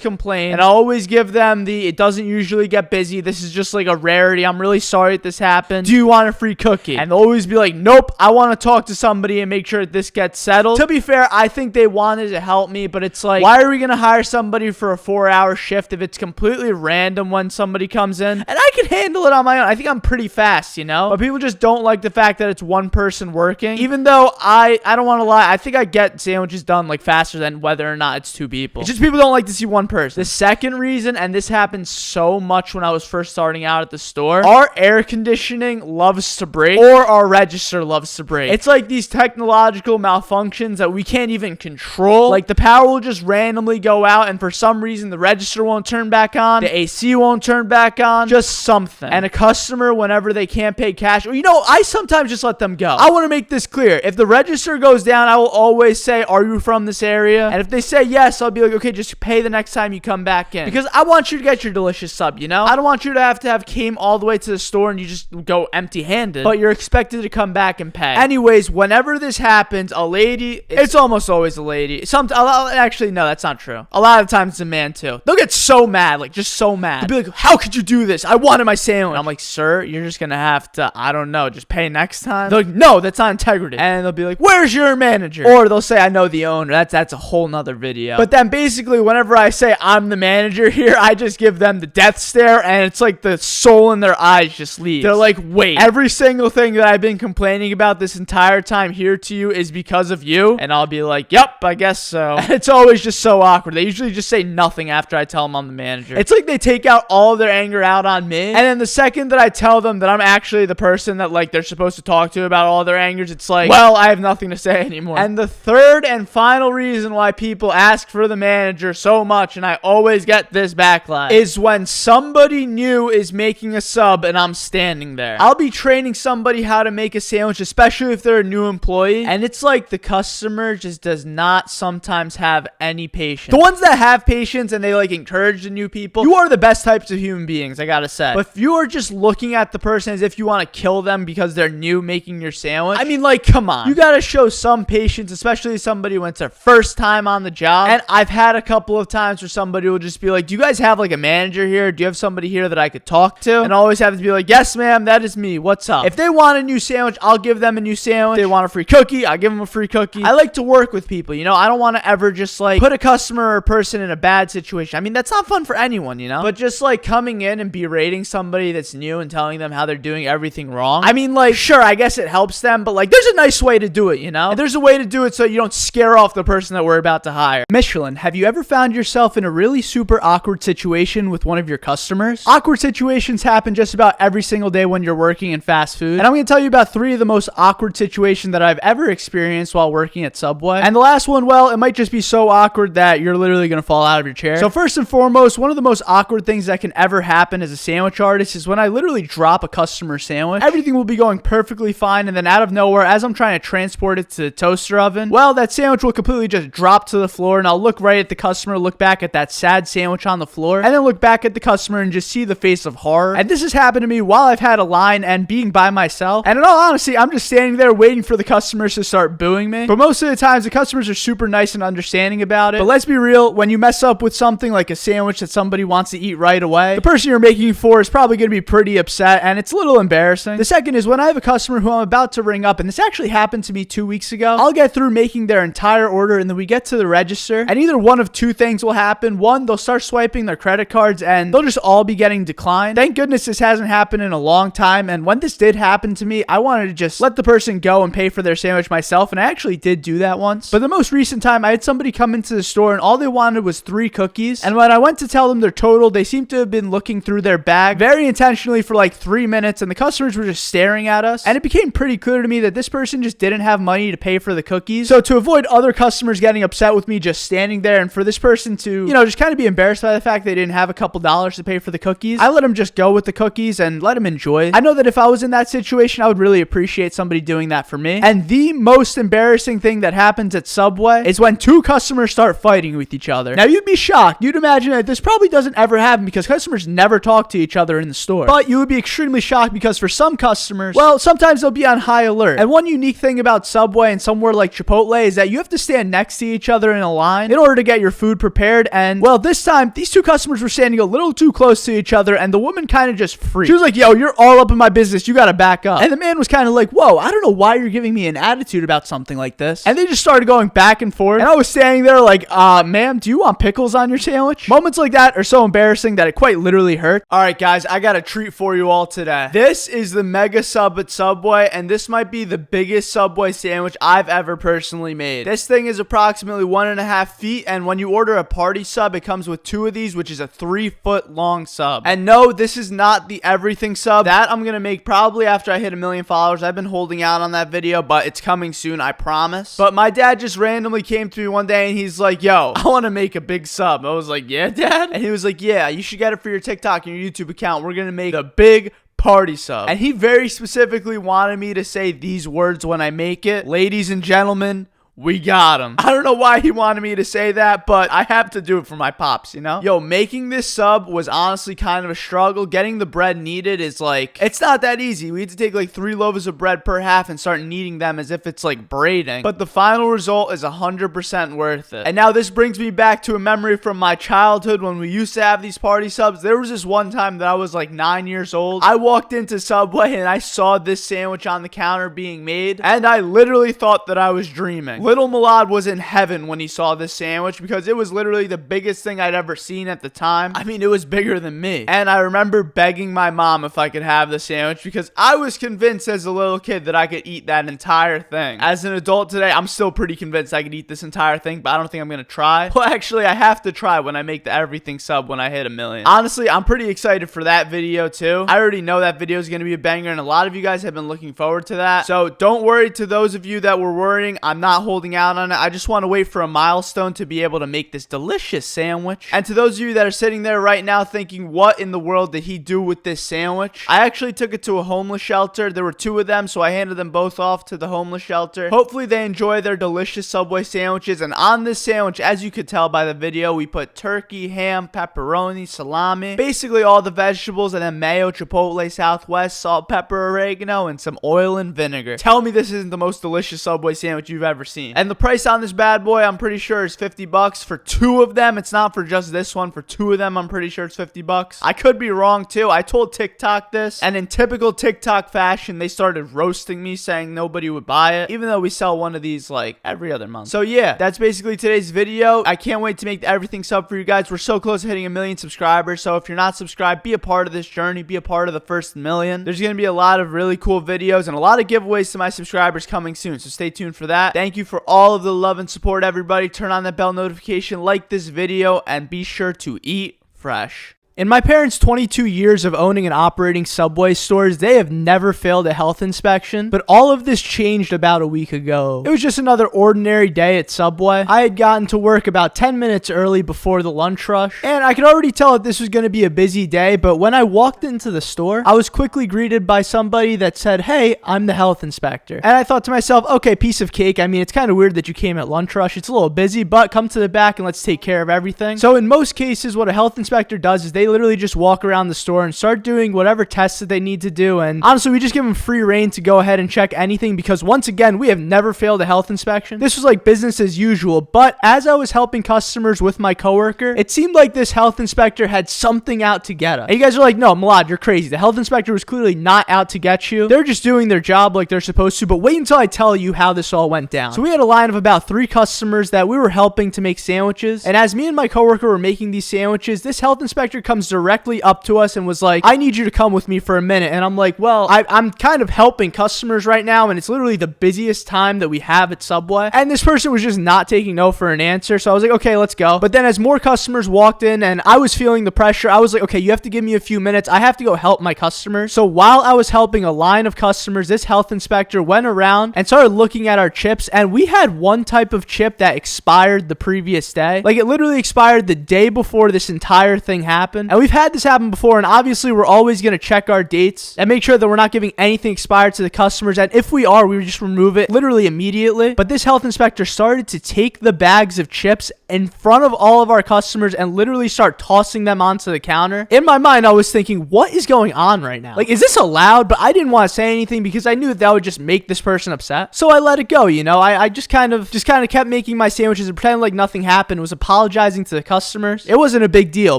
complain. And I always give them the, it doesn't usually get busy. This is just like a rarity. I'm really sorry that this happened. Do you want a free cookie? And they'll always be like, nope, I want to talk to somebody and make sure that this gets settled. To be fair, I think they wanted to help me, but it's like, why are we going to hire somebody for a 4-hour shift if it's completely random when somebody comes in? And I can handle it on my own. I think I'm pretty fast, you know? But people just don't like the fact that it's one person working. Even though I don't want to lie, I think I get sandwiches done like faster than whether or not it's two people. It's just people don't like to see one person. The second reason, and this happens so much when I was first starting out at the store, our air conditioning loves to break or our register loves to break. It's like these technological malfunctions that we can't even control. Like the power will just randomly go out and for some reason the register won't turn back on, the AC won't turn back on, just something. And a customer, whenever they can't pay cash, or you know, I sometimes just let them go. I want to make this clear. If the register goes down, I will always say, are you from this area? And if they say yes, I'll be like, okay, just pay the next time you come back in. Because I want you to get your delicious sub, you know? I don't want you to have came all the way to the store and you just go empty-handed, but you're expected to come back and pay. Anyways, whenever this happens, a lady, it's almost always a lady. Actually, no, that's not true. A lot of times it's a man too. They'll get so mad, like just so mad. They'll be like, how could you do this? I wanted my sandwich. I'm like, sir, you're just gonna have to, I don't know, just pay next time. They're like, no, that's not integrity. And they'll be like, where's your manager? Or they'll say, I know the owner. That's a whole nother video. But then basically, whenever I say I'm the manager here, I just give them the death stare, and it's like the soul in their eyes just leaves. They're like, wait, every single thing that I've been complaining about this entire time here to you is because of you? And I'll be like, yep, I guess so. And it's always just so awkward. They usually just say nothing after I tell them I'm the manager. It's like they take out all of their anger out on me, and then the second that I tell them that I'm actually the person that like they're supposed to talk to about all their angers, it's like, well, I have nothing to say anymore. And the third and final reason why people ask for the manager so much, and I always get this backlash, is when somebody new is making a sub and I'm standing there. I'll be training somebody how to make a sandwich, especially if they're a new employee, and it's like the customer just does not sometimes have any patience. The ones that have patience and they like encourage the new people, you are the best types of human beings, I gotta say. But if you are just looking at the person as if you want to kill them because they're new making your sandwich, I mean, like, come on. You gotta show some patience, especially somebody when it's their first time on the job. And I've had a couple of times where somebody will just be like, do you guys have like a manager here? Do you have somebody here that I could talk to? And I always have to be like, yes, ma'am, that is me. What's up? If they want a new sandwich, I'll give them a new sandwich. If they want a free cookie, I'll give them a free cookie. I like to work with people, you know? I don't want to ever just like put a customer or a person in a bad situation. I mean, that's not fun for anyone, you know? But just like coming in and berating somebody that's new and telling them how they're doing everything wrong. I mean, like, sure, I guess it helps them, but like, there's a nice way to do it, you know? And there's a way to do it so you don't scare off the person that we're about to hire. Michelin, have you ever found yourself in a really super awkward situation with one of your customers? Awkward situations happen just about every single day when you're working in fast food. And I'm going to tell you about 3 of the most awkward situations that I've ever experienced while working at Subway. And the last one, well, it might just be so awkward that you're literally going to fall out of your chair. So first and foremost, one of the most awkward things that can ever happen as a sandwich artist is when I literally drop a customer sandwich. Everything will be going perfectly fine, and then out of nowhere, as I'm trying to transport it to the toaster oven, well, that sandwich will completely just drop to the floor, and I'll look right at the customer, look back at that sad sandwich on the floor, and then look back at the customer and just see the face of horror. And this has happened to me while I've had a line and being by myself. And in all honesty, I'm just standing there waiting for the customers to start booing me. But most of the times, the customers are super nice and understanding about it. But let's be real, when you mess up with something like a sandwich that somebody wants to eat right away, the person you're making for is probably going to be pretty upset, and it's a little embarrassing. The second is when I have a customer who I'm about to ring up, and this actually happened to me 2 weeks ago. I'll get through making their entire order, and then we get to the register, and either one of 2 things will happen. One, they'll start swiping their credit cards, and they'll just all be getting declined. Thank goodness this hasn't happened in a long time, and when this did happen to me, I wanted to just let the person go and pay for their sandwich myself, and I actually did do that once. But the most recent time, I had somebody come into the store, and all they wanted was 3 cookies, and when I went to tell them their total, they seemed to have been looking through their bag very intentionally for like 3 minutes, and the customers were just staring at us, and it became pretty clear to me that this person just didn't have money to pay for the cookies. So to avoid other customers getting upset with me just standing there, and for this person to, you know, just kind of be embarrassed by the fact they didn't have a couple dollars to pay for the cookies, I let them just go with the cookies and let them enjoy it. I know that if I was in that situation, I would really really appreciate somebody doing that for me. And the most embarrassing thing that happens at Subway is when two customers start fighting with each other. Now, you'd be shocked. You'd imagine that this probably doesn't ever happen because customers never talk to each other in the store. But you would be extremely shocked because for some customers, well, sometimes they'll be on high alert. And one unique thing about Subway and somewhere like Chipotle is that you have to stand next to each other in a line in order to get your food prepared. And, well, this time, these two customers were standing a little too close to each other, and the woman kind of just freaked. She was like, yo, you're all up in my business. You gotta back up. And the man was kind of like, whoa, I don't know why you're giving me an attitude about something like this. And they just started going back and forth. And I was standing there like, ma'am, do you want pickles on your sandwich? Moments like that are so embarrassing that it quite literally hurt. All right, guys, I got a treat for you all today. This is the Mega Sub at Subway, and this might be the biggest Subway sandwich I've ever personally made. This thing is approximately 1.5 feet, and when you order a party sub, it comes with 2 of these, which is a 3-foot long sub. And no, this is not the everything sub. That I'm gonna make probably after I hit 1 million followers. I've been holding out on that video, but it's coming soon, I promise. But my dad just randomly came to me one day and he's like, yo, I want to make a big sub. I was like, yeah, Dad? And he was like, yeah, you should get it for your TikTok and your YouTube account. We're gonna make a big party sub. And he very specifically wanted me to say these words when I make it. Ladies and gentlemen, we got him. I don't know why he wanted me to say that, but I have to do it for my pops, you know? Yo, making this sub was honestly kind of a struggle. Getting the bread kneaded is like, it's not that easy. We had to take like 3 loaves of bread per half and start kneading them as if it's like braiding. But the final result is 100% worth it. And now this brings me back to a memory from my childhood when we used to have these party subs. There was this one time that I was like 9 years old. I walked into Subway and I saw this sandwich on the counter being made, and I literally thought that I was dreaming. Little Milad was in heaven when he saw this sandwich because it was literally the biggest thing I'd ever seen at the time. I mean, it was bigger than me. And I remember begging my mom if I could have the sandwich because I was convinced as a little kid that I could eat that entire thing. As an adult today, I'm still pretty convinced I could eat this entire thing, but I don't think I'm going to try. Well, actually, I have to try when I make the everything sub when I hit 1 million. Honestly, I'm pretty excited for that video too. I already know that video is going to be a banger, and a lot of you guys have been looking forward to that. So don't worry, to those of you that were worrying, I'm not holding out on it. I just want to wait for a milestone to be able to make this delicious sandwich. And to those of you that are sitting there right now thinking, what in the world did he do with this sandwich? I actually took it to a homeless shelter. There were 2 of them, so I handed them both off to the homeless shelter. Hopefully they enjoy their delicious Subway sandwiches. And on this sandwich, as you could tell by the video, we put turkey, ham, pepperoni, salami, basically all the vegetables, and then mayo, chipotle, Southwest, salt, pepper, oregano, and some oil and vinegar. Tell me this isn't the most delicious Subway sandwich you've ever seen. And the price on this bad boy, I'm pretty sure is $50 for 2 of them. It's not for just this one. For 2 of them, I'm pretty sure it's $50. I could be wrong too. I told TikTok this, and in typical TikTok fashion, they started roasting me, saying nobody would buy it, even though we sell one of these like every other month. So yeah, that's basically today's video. I can't wait to make the everything sub for you guys. We're so close to hitting 1 million subscribers, so if you're not subscribed, be a part of this journey. Be a part of the first 1 million. There's going to be a lot of really cool videos and a lot of giveaways to my subscribers coming soon, so stay tuned for that. Thank you for all of the love and support, everybody. Turn on that bell notification, like this video, and be sure to eat fresh. In my parents' 22 years of owning and operating Subway stores, they have never failed a health inspection, but all of this changed about a week ago. It was just another ordinary day at Subway. I had gotten to work about 10 minutes early before the lunch rush, and I could already tell that this was going to be a busy day, but when I walked into the store, I was quickly greeted by somebody that said, hey, I'm the health inspector. And I thought to myself, okay, piece of cake. I mean, it's kind of weird that you came at lunch rush. It's a little busy, but come to the back and let's take care of everything. So in most cases, what a health inspector does is they literally just walk around the store and start doing whatever tests that they need to do. And honestly, we just give them free reign to go ahead and check anything because once again, we have never failed a health inspection. This was like business as usual. But as I was helping customers with my coworker, it seemed like this health inspector had something out to get us. And you guys are like, no, Milad, you're crazy. The health inspector was clearly not out to get you. They're just doing their job like they're supposed to. But wait until I tell you how this all went down. So we had a line of about 3 customers that we were helping to make sandwiches. And as me and my coworker were making these sandwiches, this health inspector comes directly up to us and was like, I need you to come with me for a minute. And I'm like, well, I'm kind of helping customers right now, and it's literally the busiest time that we have at Subway. And this person was just not taking no for an answer. So I was like, okay, let's go. But then as more customers walked in and I was feeling the pressure, I was like, okay, you have to give me a few minutes. I have to go help my customers. So while I was helping a line of customers, this health inspector went around and started looking at our chips. And we had one type of chip that expired the previous day. Like it literally expired the day before this entire thing happened. happen. And we've had this happen before, and obviously we're always going to check our dates and make sure that we're not giving anything expired to the customers. And if we are, we would just remove it literally immediately. But this health inspector started to take the bags of chips in front of all of our customers and literally start tossing them onto the counter. In my mind, I was thinking, what is going on right now? Like, is this allowed? But I didn't want to say anything because I knew that would just make this person upset. So I let it go, you know. I just kind of kept making my sandwiches and pretending like nothing happened. Was apologizing to the customers. It wasn't a big deal.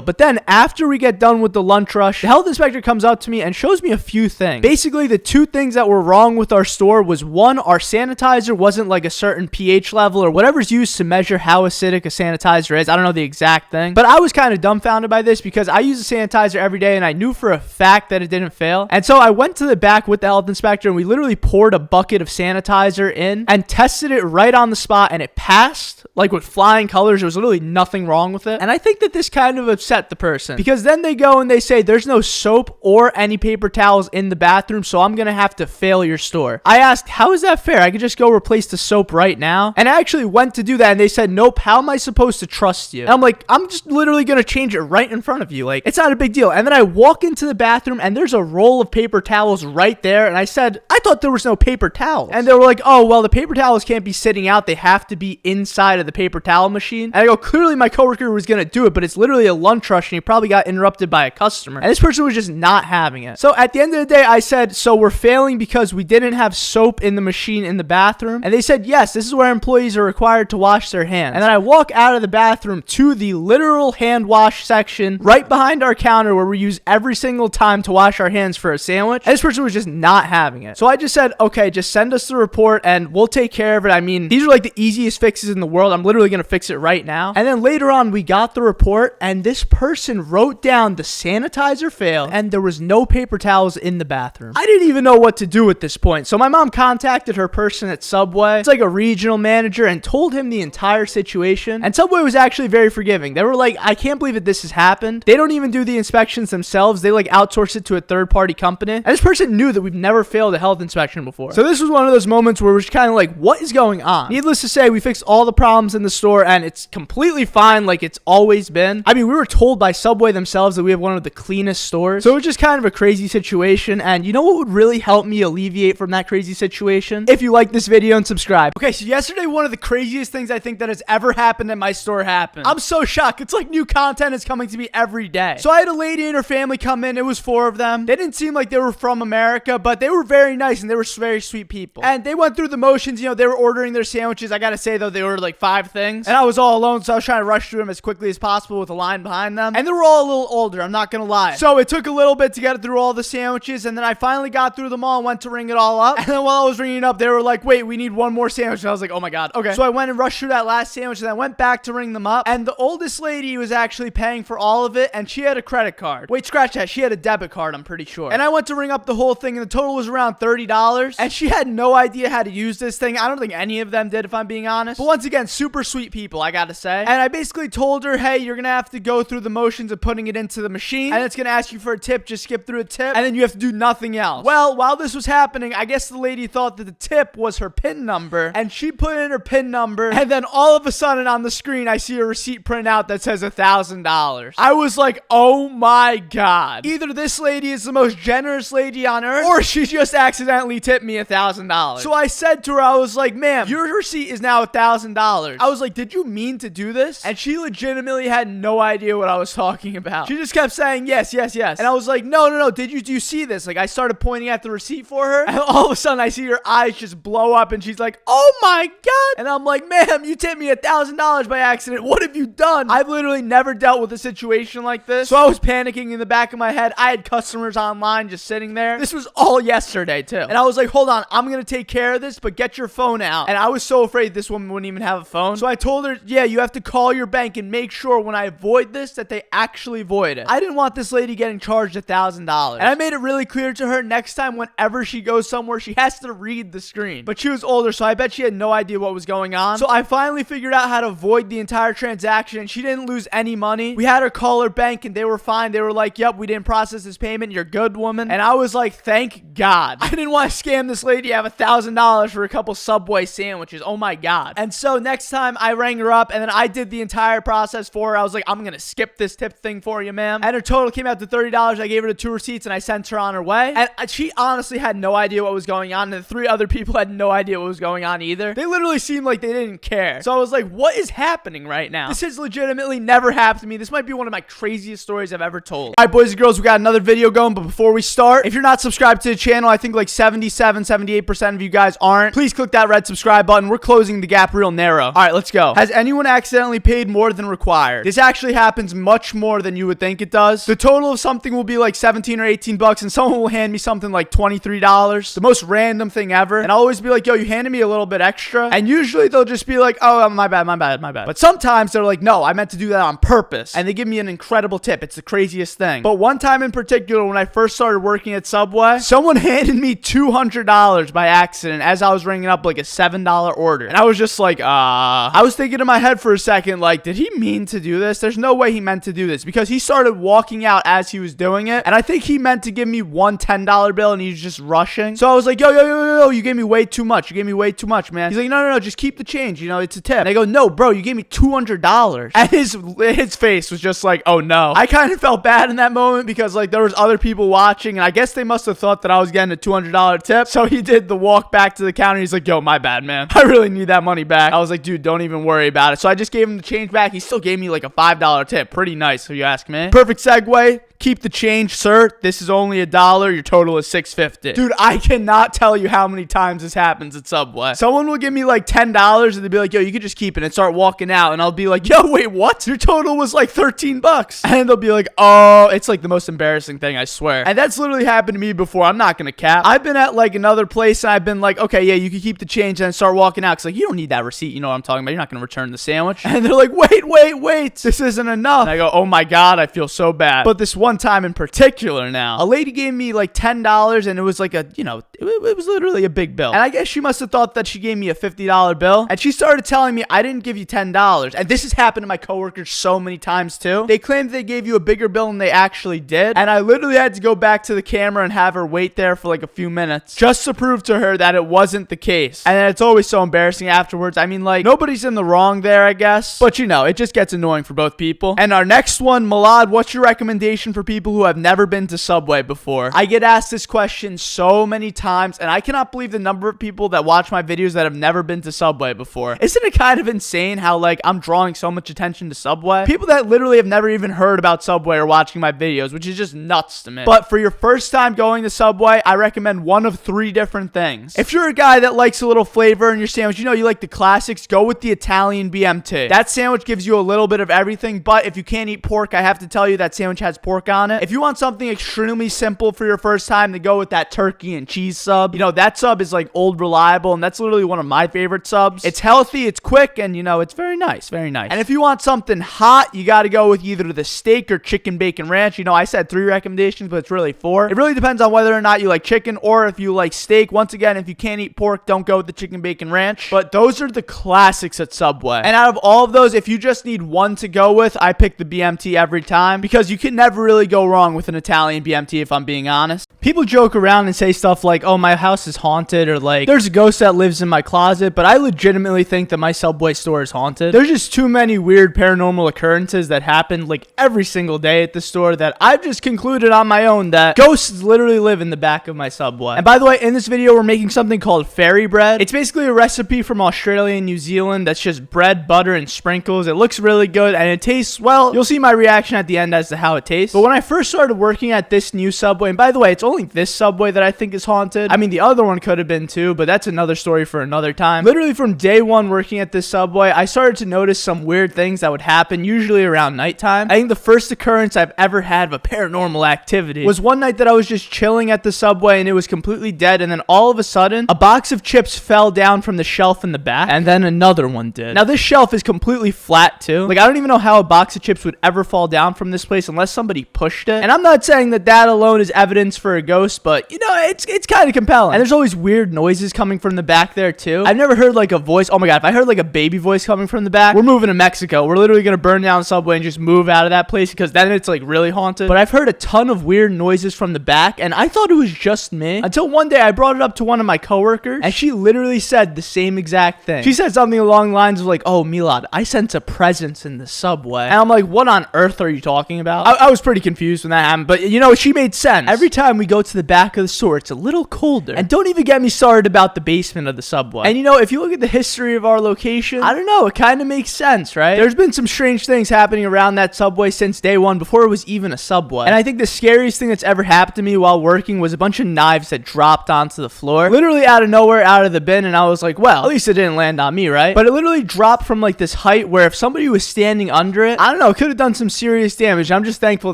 But then after we get done with the lunch rush, the health inspector comes up to me and shows me a few things. Basically, the two things that were wrong with our store was, one, our sanitizer wasn't like a certain pH level or whatever's used to measure how acidic a sanitizer is. I don't know the exact thing, but I was kind of dumbfounded by this because I use a sanitizer every day and I knew for a fact that it didn't fail. And so I went to the back with the health inspector and we literally poured a bucket of sanitizer in and tested it right on the spot, and it passed like with flying colors. There was literally nothing wrong with it. And I think that this kind of upset the person because then they go and they say there's no soap or any paper towels in the bathroom, so I'm gonna have to fail your store. I asked, how is that fair? I could just go replace the soap right now. And I actually went to do that and they said, nope, how am I supposed to trust you? And I'm like, I'm just literally gonna change it right in front of you. Like, it's not a big deal. And then I walk into the bathroom and there's a roll of paper towels right there. And I said, I thought there was no paper towels. And they were like, oh, well, the paper towels can't be sitting out. They have to be inside of the paper towel machine. And I go, clearly my coworker was gonna do it, but it's literally a lunch rush and he probably got interrupted by a customer. And this person was just not having it. So at the end of the day, I said, so we're failing because we didn't have soap in the machine in the bathroom? And they said, yes, this is where employees are required to wash their hands. And then I walk out of the bathroom to the literal hand wash section right behind our counter where we use every single time to wash our hands for a sandwich. And this person was just not having it. So I just said, okay, just send us the report and we'll take care of it. I mean, these are like the easiest fixes in the world. I'm literally going to fix it right now. And then later on, we got the report and this person wrote down the sanitizer failed and there was no paper towels in the bathroom. I didn't even know what to do at this point. So my mom contacted her person at Subway. It's like a regional manager, and told him the entire situation. And Subway was actually very forgiving. They were like, I can't believe that this has happened. They don't even do the inspections themselves. They like outsource it to a third-party company. And this person knew that we've never failed a health inspection before. So this was one of those moments where we're just kind of like, what is going on? Needless to say, we fixed all the problems in the store and it's completely fine like it's always been. I mean, we were told by Subway themselves that we have one of the cleanest stores. So it was just kind of a crazy situation. And you know what would really help me alleviate from that crazy situation? If you like this video and subscribe. Okay, so yesterday, one of the craziest things I think that has ever happened at my store happened. I'm so shocked. It's like new content is coming to me every day. So I had a lady and her family come in. It was 4 of them. They didn't seem like they were from America, but they were very nice and they were very sweet people. And they went through the motions. You know, they were ordering their sandwiches. I gotta say though, they ordered like 5 things. And I was all alone, so I was trying to rush through them as quickly as possible with a line behind them. And they were all a little older, I'm not gonna lie. So it took a little bit to get through all the sandwiches, and then I finally got through them all and went to ring it all up. And then while I was ringing it up, they were like, wait, we need one more sandwich. And I was like, oh my God. Okay. So I went and rushed through that last sandwich and I went back to ring them up. And the oldest lady was actually paying for all of it, and she had a credit card. Wait, scratch that. She had a debit card, I'm pretty sure. And I went to ring up the whole thing, and the total was around $30. And she had no idea how to use this thing. I don't think any of them did, if I'm being honest. But once again, super sweet people, I gotta say. And I basically told her, hey, you're gonna have to go through the motions of putting it into the machine, and it's gonna ask you for a tip. Just skip through a tip, and then you have to do nothing else. Well, while this was happening, I guess the lady thought that the tip was her PIN number, and she put in her PIN number, and then all of a sudden on the screen, I see a receipt print out that says $1,000. I was like, oh my God. Either this lady is the most generous lady on earth, or she just accidentally tipped me $1,000. So I said to her, I was like, ma'am, your receipt is now $1,000. I was like, did you mean to do this? And she legitimately had no idea what I was talking about. She just kept saying, yes, yes, yes. And I was like, no, do you see this? Like, I started pointing at the receipt for her, and all of a sudden I see her eyes just blow up, and she's like, oh my God. And I'm like, ma'am, you tipped me $1,000 by accident. What have you done? I've literally never dealt with a situation like this. So I was panicking in the back of my head. I had customers online just sitting there. This was all yesterday too. And I was like, hold on, I'm gonna take care of this, but get your phone out. And I was so afraid this woman wouldn't even have a phone. So I told her, yeah, you have to call your bank and make sure when I void this that they actually void it. I didn't want this lady getting charged $1,000. And I made it really clear to her next time whenever she goes somewhere, she has to read the screen. But she was older, so I bet she had no idea what was going on. So I finally figured out how to void the entire transaction, and she didn't lose any money. We had her call her bank and they were fine. They were like, yep, we didn't process this payment. You're good, woman. And I was like, thank God. I didn't want to scam this lady out of $1,000 for a couple Subway sandwiches. Oh my God. And so next time I rang her up and then I did the entire process for her. I was like, I'm going to skip this tip thing thing for you, ma'am. And her total came out to $30. I gave her the 2 receipts and I sent her on her way. And she honestly had no idea what was going on. And the 3 other people had no idea what was going on either. They literally seemed like they didn't care. So I was like, what is happening right now? This has legitimately never happened to me. This might be one of my craziest stories I've ever told. All right, boys and girls, we got another video going. But before we start, if you're not subscribed to the channel, I think like 78% of you guys aren't. Please click that red subscribe button. We're closing the gap real narrow. All right, let's go. Has anyone accidentally paid more than required? This actually happens much more than you would think it does. The total of something will be like 17 or 18 bucks and someone will hand me something like $23. The most random thing ever. And I'll always be like, yo, you handed me a little bit extra. And usually they'll just be like, oh, my bad. But sometimes they're like, no, I meant to do that on purpose. And they give me an incredible tip. It's the craziest thing. But one time in particular, when I first started working at Subway, someone handed me $200 by accident as I was ringing up like a $7 order. And I was just like, I was thinking in my head for a second, like, did he mean to do this? There's no way he meant to do this, because he started walking out as he was doing it. And I think he meant to give me one $10 bill and he was just rushing. So I was like, yo, you gave me way too much. You gave me way too much, man. He's like, no, just keep the change. You know, it's a tip. And I go, no, bro, you gave me $200. And his face was just like, oh no. I kind of felt bad in that moment because like there was other people watching and I guess they must have thought that I was getting a $200 tip. So he did the walk back to the counter. He's like, yo, my bad, man. I really need that money back. I was like, dude, don't even worry about it. So I just gave him the change back. He still gave me like a $5 tip. Pretty nice, if you ask me. Perfect segue. Keep the change, sir. This is only $1. Your total is $6.50. Dude, I cannot tell you how many times this happens at Subway. Someone will give me like $10 and they'll be like, yo, you could just keep it, and start walking out. And I'll be like, yo, wait, what? Your total was like 13 bucks. And they'll be like, oh, it's like the most embarrassing thing, I swear. And that's literally happened to me before. I'm not gonna cap. I've been at like another place and I've been like, okay, yeah, you can keep the change, and then start walking out. Cause like, you don't need that receipt. You know what I'm talking about. You're not gonna return the sandwich. And they're like, wait, this isn't enough. And I go, oh my God, I feel so bad. But this one time in particular now, a lady gave me like $10 and it was like a, you know, it was literally a big bill. And I guess she must have thought that she gave me a $50 bill. And she started telling me, I didn't give you $10. And this has happened to my coworkers so many times too. They claimed they gave you a bigger bill than they actually did. And I literally had to go back to the camera and have her wait there for like a few minutes just to prove to her that it wasn't the case. And it's always so embarrassing afterwards. I mean, like, nobody's in the wrong there, I guess. But you know, it just gets annoying for both people. And our next one, Milad, what's your recommendation for people who have never been to Subway before? I get asked this question so many times, and I cannot believe the number of people that watch my videos that have never been to Subway before. Isn't it kind of insane how like I'm drawing so much attention to Subway? People that literally have never even heard about Subway are watching my videos, which is just nuts to me. But for your first time going to Subway, I recommend one of 3 different things. If you're a guy that likes a little flavor in your sandwich, you know, you like the classics, go with the Italian BMT. That sandwich gives you a little bit of everything, but if you can't eat pork, I have to tell you that sandwich has pork on it. If you want something extremely simple for your first time, to go with that turkey and cheese sub. You know, that sub is like Old Reliable, and that's literally one of my favorite subs. It's healthy, it's quick, and you know, it's very nice, very nice. And if you want something hot, you got to go with either the steak or chicken bacon ranch. You know, I said 3 recommendations, but it's really 4. It really depends on whether or not you like chicken or if you like steak. Once again, if you can't eat pork, don't go with the chicken bacon ranch. But those are the classics at Subway. And out of all of those, if you just need one to go with, I pick the BMT every time, because you can never really go wrong with an Italian BMT, if I'm being honest. People joke around and say stuff like, oh, my house is haunted, or like, there's a ghost that lives in my closet, but I legitimately think that my Subway store is haunted. There's just too many weird paranormal occurrences that happen like every single day at the store that I've just concluded on my own that ghosts literally live in the back of my Subway. And by the way, in this video, we're making something called fairy bread. It's basically a recipe from Australia and New Zealand that's just bread, butter, and sprinkles. It looks really good and it tastes, well, you'll see my reaction at the end as to how it tastes. But when I first started working at this new Subway, and by the way, it's only this Subway that I think is haunted. I mean, the other one could have been too, but that's another story for another time. Literally from day one working at this Subway, I started to notice some weird things that would happen, usually around nighttime. I think the first occurrence I've ever had of a paranormal activity was one night that I was just chilling at the Subway and it was completely dead, and then all of a sudden, a box of chips fell down from the shelf in the back, and then another one did. Now, this shelf is completely flat too. Like, I don't even know how a box of chips would ever fall down from this place unless somebody pushed it. And I'm not saying that that alone is evidence for a ghost, but you know, it's kind of compelling. And there's always weird noises coming from the back there too. I've never heard like a voice. Oh my God, if I heard like a baby voice coming from the back, we're moving to Mexico. We're literally going to burn down the subway and just move out of that place, because then it's like really haunted. But I've heard a ton of weird noises from the back, and I thought it was just me until one day I brought it up to one of my coworkers, and she literally said the same exact thing. She said something along the lines of like, oh, Milad, I sense a presence in the subway. And I'm like, what on earth are you talking about? I was pretty confused when that happened, but you know, she made sense. Every time we go to the back of the store, it's a little colder. And don't even get me started about the basement of the subway. And you know, if you look at the history of our location, I don't know, it kind of makes sense, right? There's been some strange things happening around that subway since day one, before it was even a subway. And I think the scariest thing that's ever happened to me while working was a bunch of knives that dropped onto the floor, literally out of nowhere, out of the bin. And I was like, well, at least it didn't land on me, right? But it literally dropped from like this height where if somebody was standing under it, I don't know, it could have done some serious damage. I'm just thankful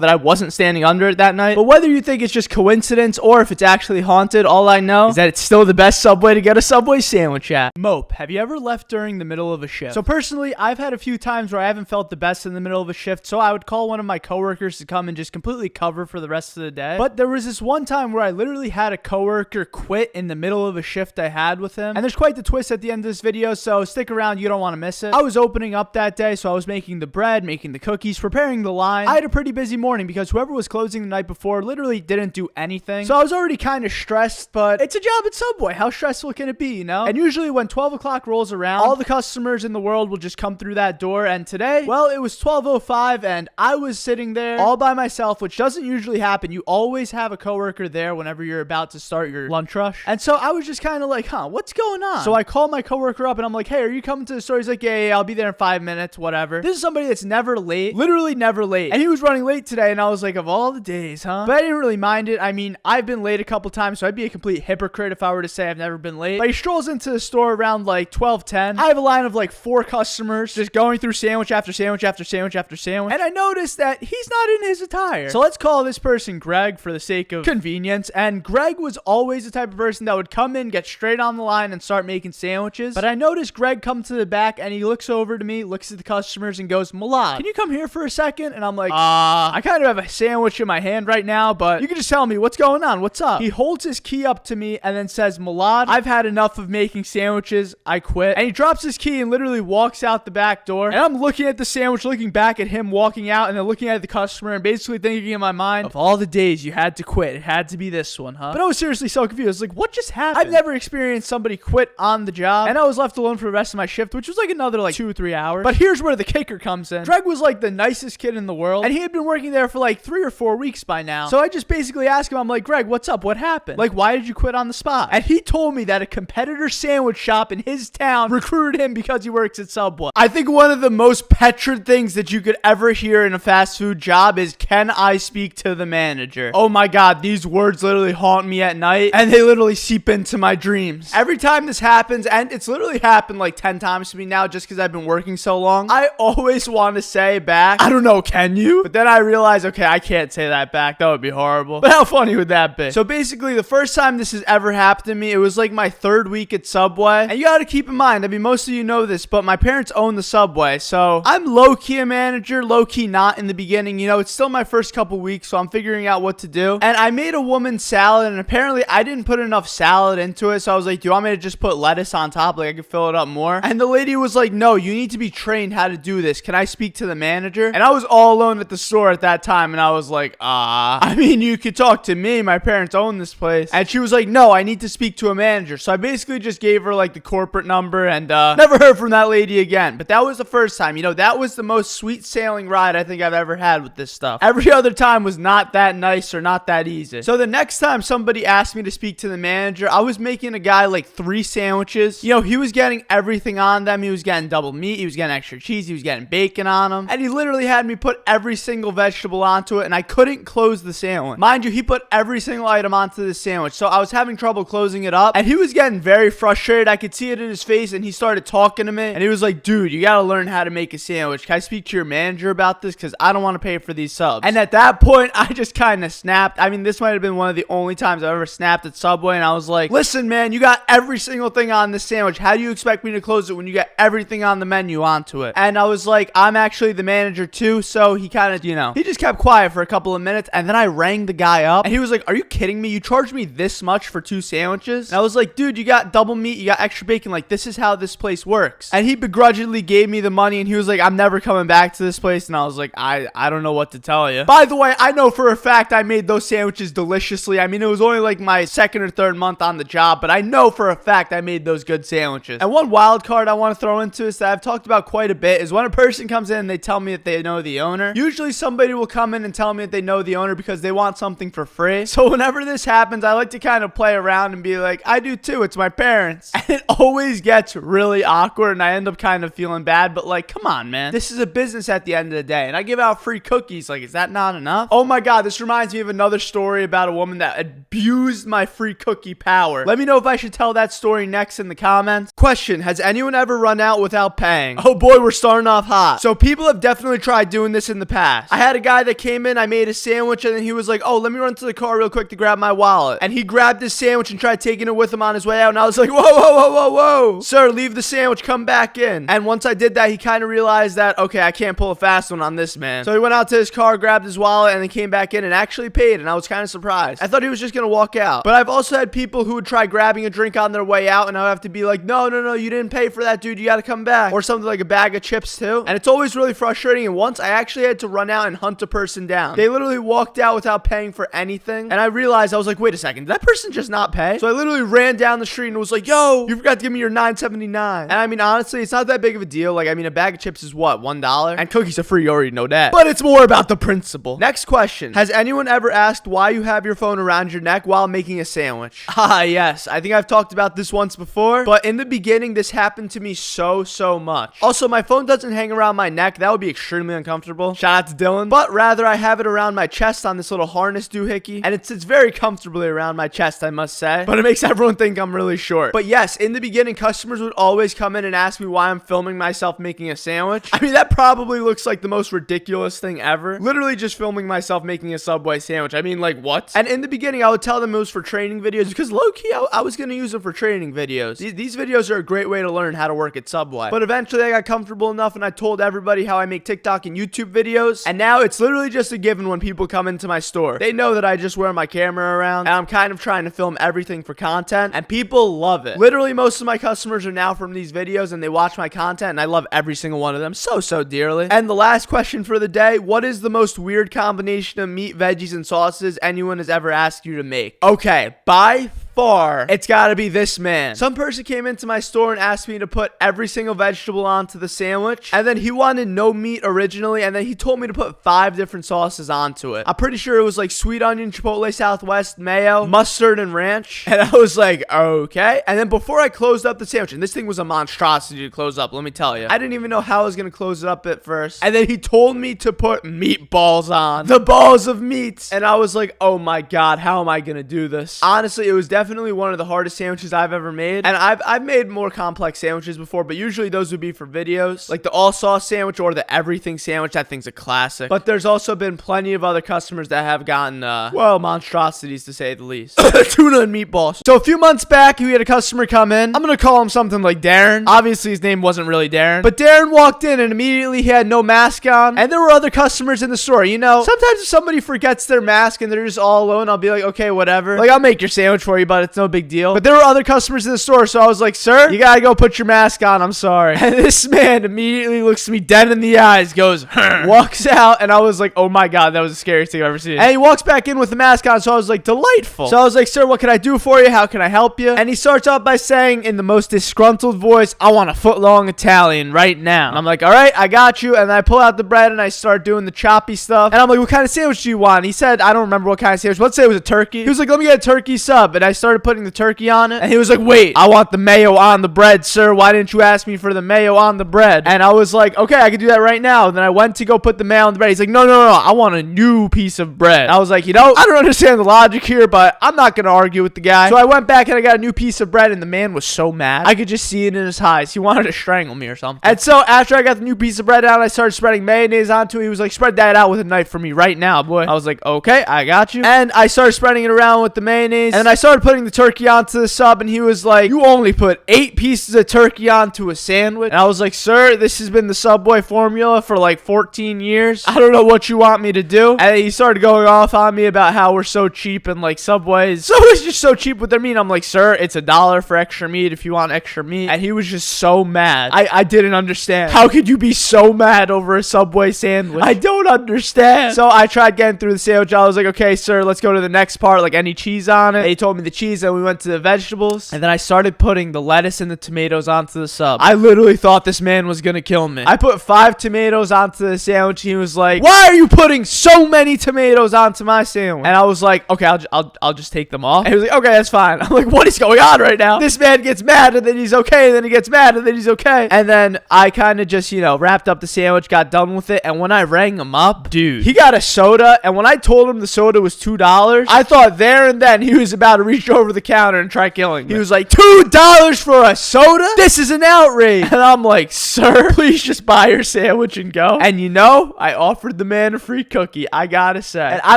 that I wasn't standing under it that night. But whether you think it's just coincidence or if it's actually haunted, all I know is that it's still the best subway to get a Subway sandwich at. Mope, have you ever left during the middle of a shift? So personally, I've had a few times where I haven't felt the best in the middle of a shift, so I would call one of my coworkers to come and just completely cover for the rest of the day. But there was this one time where I literally had a coworker quit in the middle of a shift I had with him. And there's quite the twist at the end of this video, so stick around, you don't want to miss it. I was opening up that day, so I was making the bread, making the cookies, preparing the line. I had a pretty busy morning because whoever was closing the night before literally didn't do anything. So I was already kind of stressed, but it's a job at Subway. How stressful can it be, you know? And usually when 12 o'clock rolls around, all the customers in the world will just come through that door. And today, well, it was 12:05 and I was sitting there all by myself, which doesn't usually happen. You always have a coworker there whenever you're about to start your lunch rush. And so I was just kind of like, what's going on? So I called my coworker up and I'm like, hey, are you coming to the store? He's like, yeah, I'll be there in 5 minutes, whatever. This is somebody that's never late, literally never late. And he was running late today and I was like, of all the days, huh? But I didn't really mind it. I mean, I've been late a couple times, so I'd be a complete hypocrite if I were to say I've never been late. But he strolls into the store around like 12:10. I have a line of like 4 customers just going through sandwich after sandwich after sandwich after sandwich. And I noticed that he's not in his attire. So let's call this person Greg for the sake of convenience. And Greg was always the type of person that would come in, get straight on the line and start making sandwiches. But I noticed Greg come to the back and he looks over to me, looks at the customers and goes, Milad, can you come here for a second? And I'm like, I kind of have a sandwich in my hand right now, but you can just tell me what's going on. What's up? He holds his key up to me and then says, Milad, I've had enough of making sandwiches. I quit. And he drops his key and literally walks out the back door. And I'm looking at the sandwich, looking back at him walking out, and then looking at the customer and basically thinking in my mind, of all the days you had to quit, it had to be this one, huh? But I was seriously so confused. I was like, what just happened? I've never experienced somebody quit on the job, and I was left alone for the rest of my shift, which was like another like 2 or 3 hours. But here's where the kicker comes in. Greg was like the nicest kid in the world, and he had been working there for like 3 or 4 weeks by now. So I just basically asked him, I'm like, Greg, what's up? What happened? Like, why did you quit on the spot? And he told me that a competitor sandwich shop in his town recruited him because he works at Subway. I think one of the most petrod things that you could ever hear in a fast food job is, can I speak to the manager? Oh my God, these words literally haunt me at night, and they literally seep into my dreams. Every time this happens, and it's literally happened like 10 times to me now just because I've been working so long, I always want to say back, I don't know, can you? But then I realize, okay, I can't say that back. That would be horrible. But how funny would that be? So basically, the first time this has ever happened to me, it was like my 3rd week at Subway. And you got to keep in mind, I mean, most of you know this, but my parents own the Subway. So I'm low-key a manager, low-key not in the beginning. You know, it's still my first couple weeks, so I'm figuring out what to do. And I made a woman salad, and apparently I didn't put enough salad into it. So I was like, do you want me to just put lettuce on top? Like, I could fill it up more. And the lady was like, no, you need to be trained how to do this. Can I speak to the manager? And I was all alone at the store at that time, and I was like, I mean, you could talk to me. My parents own this place. And she was like, no, I need to speak to a manager. So I basically just gave her like the corporate number and never heard from that lady again. But that was the first time. You know, that was the most sweet sailing ride I think I've ever had with this stuff. Every other time was not that nice or not that easy. So the next time somebody asked me to speak to the manager, I was making a guy like 3 sandwiches. You know, he was getting everything on them. He was getting double meat. He was getting extra cheese. He was getting bacon on them. And he literally had me put every single vegetable onto it, and I couldn't close the sandwich. Mind you, he put every single item onto the sandwich. So I was having trouble closing it up, and he was getting very frustrated. I could see it in his face, and he started talking to me, and he was like, dude, you gotta learn how to make a sandwich. Can I speak to your manager about this? Because I don't want to pay for these subs. And at that point, I just kind of snapped. I mean, this might have been one of the only times I've ever snapped at Subway, and I was like, listen, man, you got every single thing on this sandwich. How do you expect me to close it when you got everything on the menu onto it? And I was like, I'm actually the manager too. So he kind of, you know, he just kind kept quiet for a couple of minutes, and then I rang the guy up, and he was like, are you kidding me? You charged me this much for 2 sandwiches? And I was like, dude, you got double meat, you got extra bacon. Like, this is how this place works. And he begrudgingly gave me the money, and he was like, I'm never coming back to this place. And I was like, I don't know what to tell you. By the way, I know for a fact I made those sandwiches deliciously. I mean, it was only like my 2nd or 3rd month on the job, but I know for a fact I made those good sandwiches. And one wild card I want to throw into this that I've talked about quite a bit is when a person comes in and they tell me that they know the owner. Usually somebody will come in and tell me that they know the owner because they want something for free. So whenever this happens, I like to kind of play around and be like, I do too, it's my parents. And it always gets really awkward and I end up kind of feeling bad, but like, come on, man. This is a business at the end of the day, and I give out free cookies. Like, is that not enough? Oh my God, this reminds me of another story about a woman that abused my free cookie power. Let me know if I should tell that story next in the comments. Question, has anyone ever run out without paying? Oh boy, we're starting off hot. So people have definitely tried doing this in the past. I had a guy that came in, I made a sandwich, and then he was like, oh, let me run to the car real quick to grab my wallet. And he grabbed his sandwich and tried taking it with him on his way out, and I was like, whoa, whoa, whoa, whoa, whoa. Sir, leave the sandwich, come back in. And once I did that, he kind of realized that, okay, I can't pull a fast one on this man. So he went out to his car, grabbed his wallet, and then came back in and actually paid, and I was kind of surprised. I thought he was just gonna walk out. But I've also had people who would try grabbing a drink on their way out, and I would have to be like, no, no, no, you didn't pay for that, dude, you gotta come back. Or something like a bag of chips too. And it's always really frustrating, and once I actually had to run out and hunt a person down. They literally walked out without paying for anything, and I realized, I was like, wait a second, did that person just not pay? So I literally ran down the street and was like, yo, you forgot to give me your $9.79. And I mean, honestly, it's not that big of a deal. Like, I mean, a bag of chips is what, $1? And cookies are free, you already know that. But it's more about the principle. Next question. Has anyone ever asked why you have your phone around your neck while making a sandwich? Ah, yes. I think I've talked about this once before, but in the beginning, this happened to me so much. Also, my phone doesn't hang around my neck. That would be extremely uncomfortable. Shout out to Dylan. But rather, I have it around my chest on this little harness doohickey, and it sits very comfortably around my chest, I must say. But it makes everyone think I'm really short. But yes, in the beginning, customers would always come in and ask me why I'm filming myself making a sandwich. I mean, that probably looks like the most ridiculous thing ever. Literally just filming myself making a Subway sandwich. I mean, like, what? And in the beginning, I would tell them it was for training videos because low-key, I was going to use them for training videos. These videos are a great way to learn how to work at Subway. But eventually, I got comfortable enough and I told everybody how I make TikTok and YouTube videos. And now it's literally just a given when people come into my store. They know that I just wear my camera around and I'm kind of trying to film everything for content, and people love it. Literally, most of my customers are now from these videos and they watch my content, and I love every single one of them so dearly. And the last question for the day, what is the most weird combination of meat, veggies, and sauces anyone has ever asked you to make? Okay, by far, it's gotta be this man. Some person came into my store and asked me to put every single vegetable onto the sandwich, and then he wanted no meat originally, and then he told me to put 5 different sauces onto it. I'm pretty sure it was like sweet onion, chipotle Southwest, mayo, mustard, and ranch. And I was like, okay. And then before I closed up the sandwich, and this thing was a monstrosity to close up, let me tell you. I didn't even know how I was gonna close it up at first. And then he told me to put meatballs on. The balls of meat. And I was like, oh my God, how am I gonna do this? Honestly, it was definitely one of the hardest sandwiches I've ever made. And I've made more complex sandwiches before, but usually those would be for videos. Like the all sauce sandwich or the everything sandwich. That thing's a classic. But there's also been plenty of other customers that have gotten, well, monstrosities to say the least. Tuna and meatballs. So a few months back, we had a customer come in. I'm gonna call him something like Darren. Obviously, his name wasn't really Darren. But Darren walked in and immediately he had no mask on. And there were other customers in the store. You know, sometimes if somebody forgets their mask and they're just all alone, I'll be like, okay, whatever. Like, I'll make your sandwich for you, but it's no big deal. But there were other customers in the store, so I was like, sir, you gotta go put your mask on. I'm sorry. And this man immediately looks me dead in the eyes, goes, walks out, and I was like, oh my God, that was the scariest thing I've ever seen. And he walks back in with the mask on, so I was like, delightful. So I was like, sir, what can I do for you? How can I help you? And he starts off by saying in the most disgruntled voice, I want a foot-long Italian right now. And I'm like, all right, I got you. And I pull out the bread and I start doing the choppy stuff. And I'm like, what kind of sandwich do you want? And he said, I don't remember what kind of sandwich. Let's say it was a turkey. He was like, let me get a turkey sub. And I started putting the turkey on it. And he was like, wait, I want the mayo on the bread, sir. Why didn't you ask me for the mayo on the bread? And I was like, okay, I can do that right now. And then I went to go put the mayo on the bread. He's like, no, I want a new piece of bread. I was like, you know, I don't understand the logic here, but I'm not going to argue with the guy. So I went back and I got a new piece of bread, and the man was so mad. I could just see it in his eyes. He wanted to strangle me or something. And so after I got the new piece of bread out, I started spreading mayonnaise onto it. He was like, spread that out with a knife for me right now, boy. I was like, okay, I got you. And I started spreading it around with the mayonnaise, and then I started putting the turkey onto the sub, and he was like, you only put 8 pieces of turkey onto a sandwich? And I was like, sir, this has been the Subway formula for like 14 years. I don't know what you want me to do. And he started going off on me about how we're so cheap and like Subway's just so cheap with their meat. I'm like, sir, it's $1 for extra meat if you want extra meat. And he was just so mad. I didn't understand. How could you be so mad over a Subway sandwich? I don't understand. So I tried getting through the sandwich. I was like, okay, sir, let's go to the next part. Like, any cheese on it? And he told me the cheese, and we went to the vegetables. And then I started putting the lettuce and the tomatoes onto the sub. I literally thought this man was gonna kill me. I put 5 tomatoes onto the sandwich. He was like, why are you putting so many tomatoes onto my sandwich? And I was like, okay, I'll just take them off. And he was like, okay, that's fine. I'm like, what is going on right now? This man gets mad, and then he's okay, and then he gets mad, and then he's okay. And then I kind of just, wrapped up the sandwich, got done with it. And when I rang him up, dude, he got a soda. And when I told him the soda was $2, I thought there and then he was about to reach over the counter and try killing me. He was like, $2 for a soda? This is an outrage. And I'm like, sir, please just buy your sandwich and go. And I offered the man a free cookie, I gotta say. And I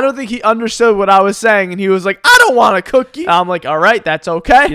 don't think he understood what I was saying. And he was like, I don't want a cookie. And I'm like, all right, that's okay.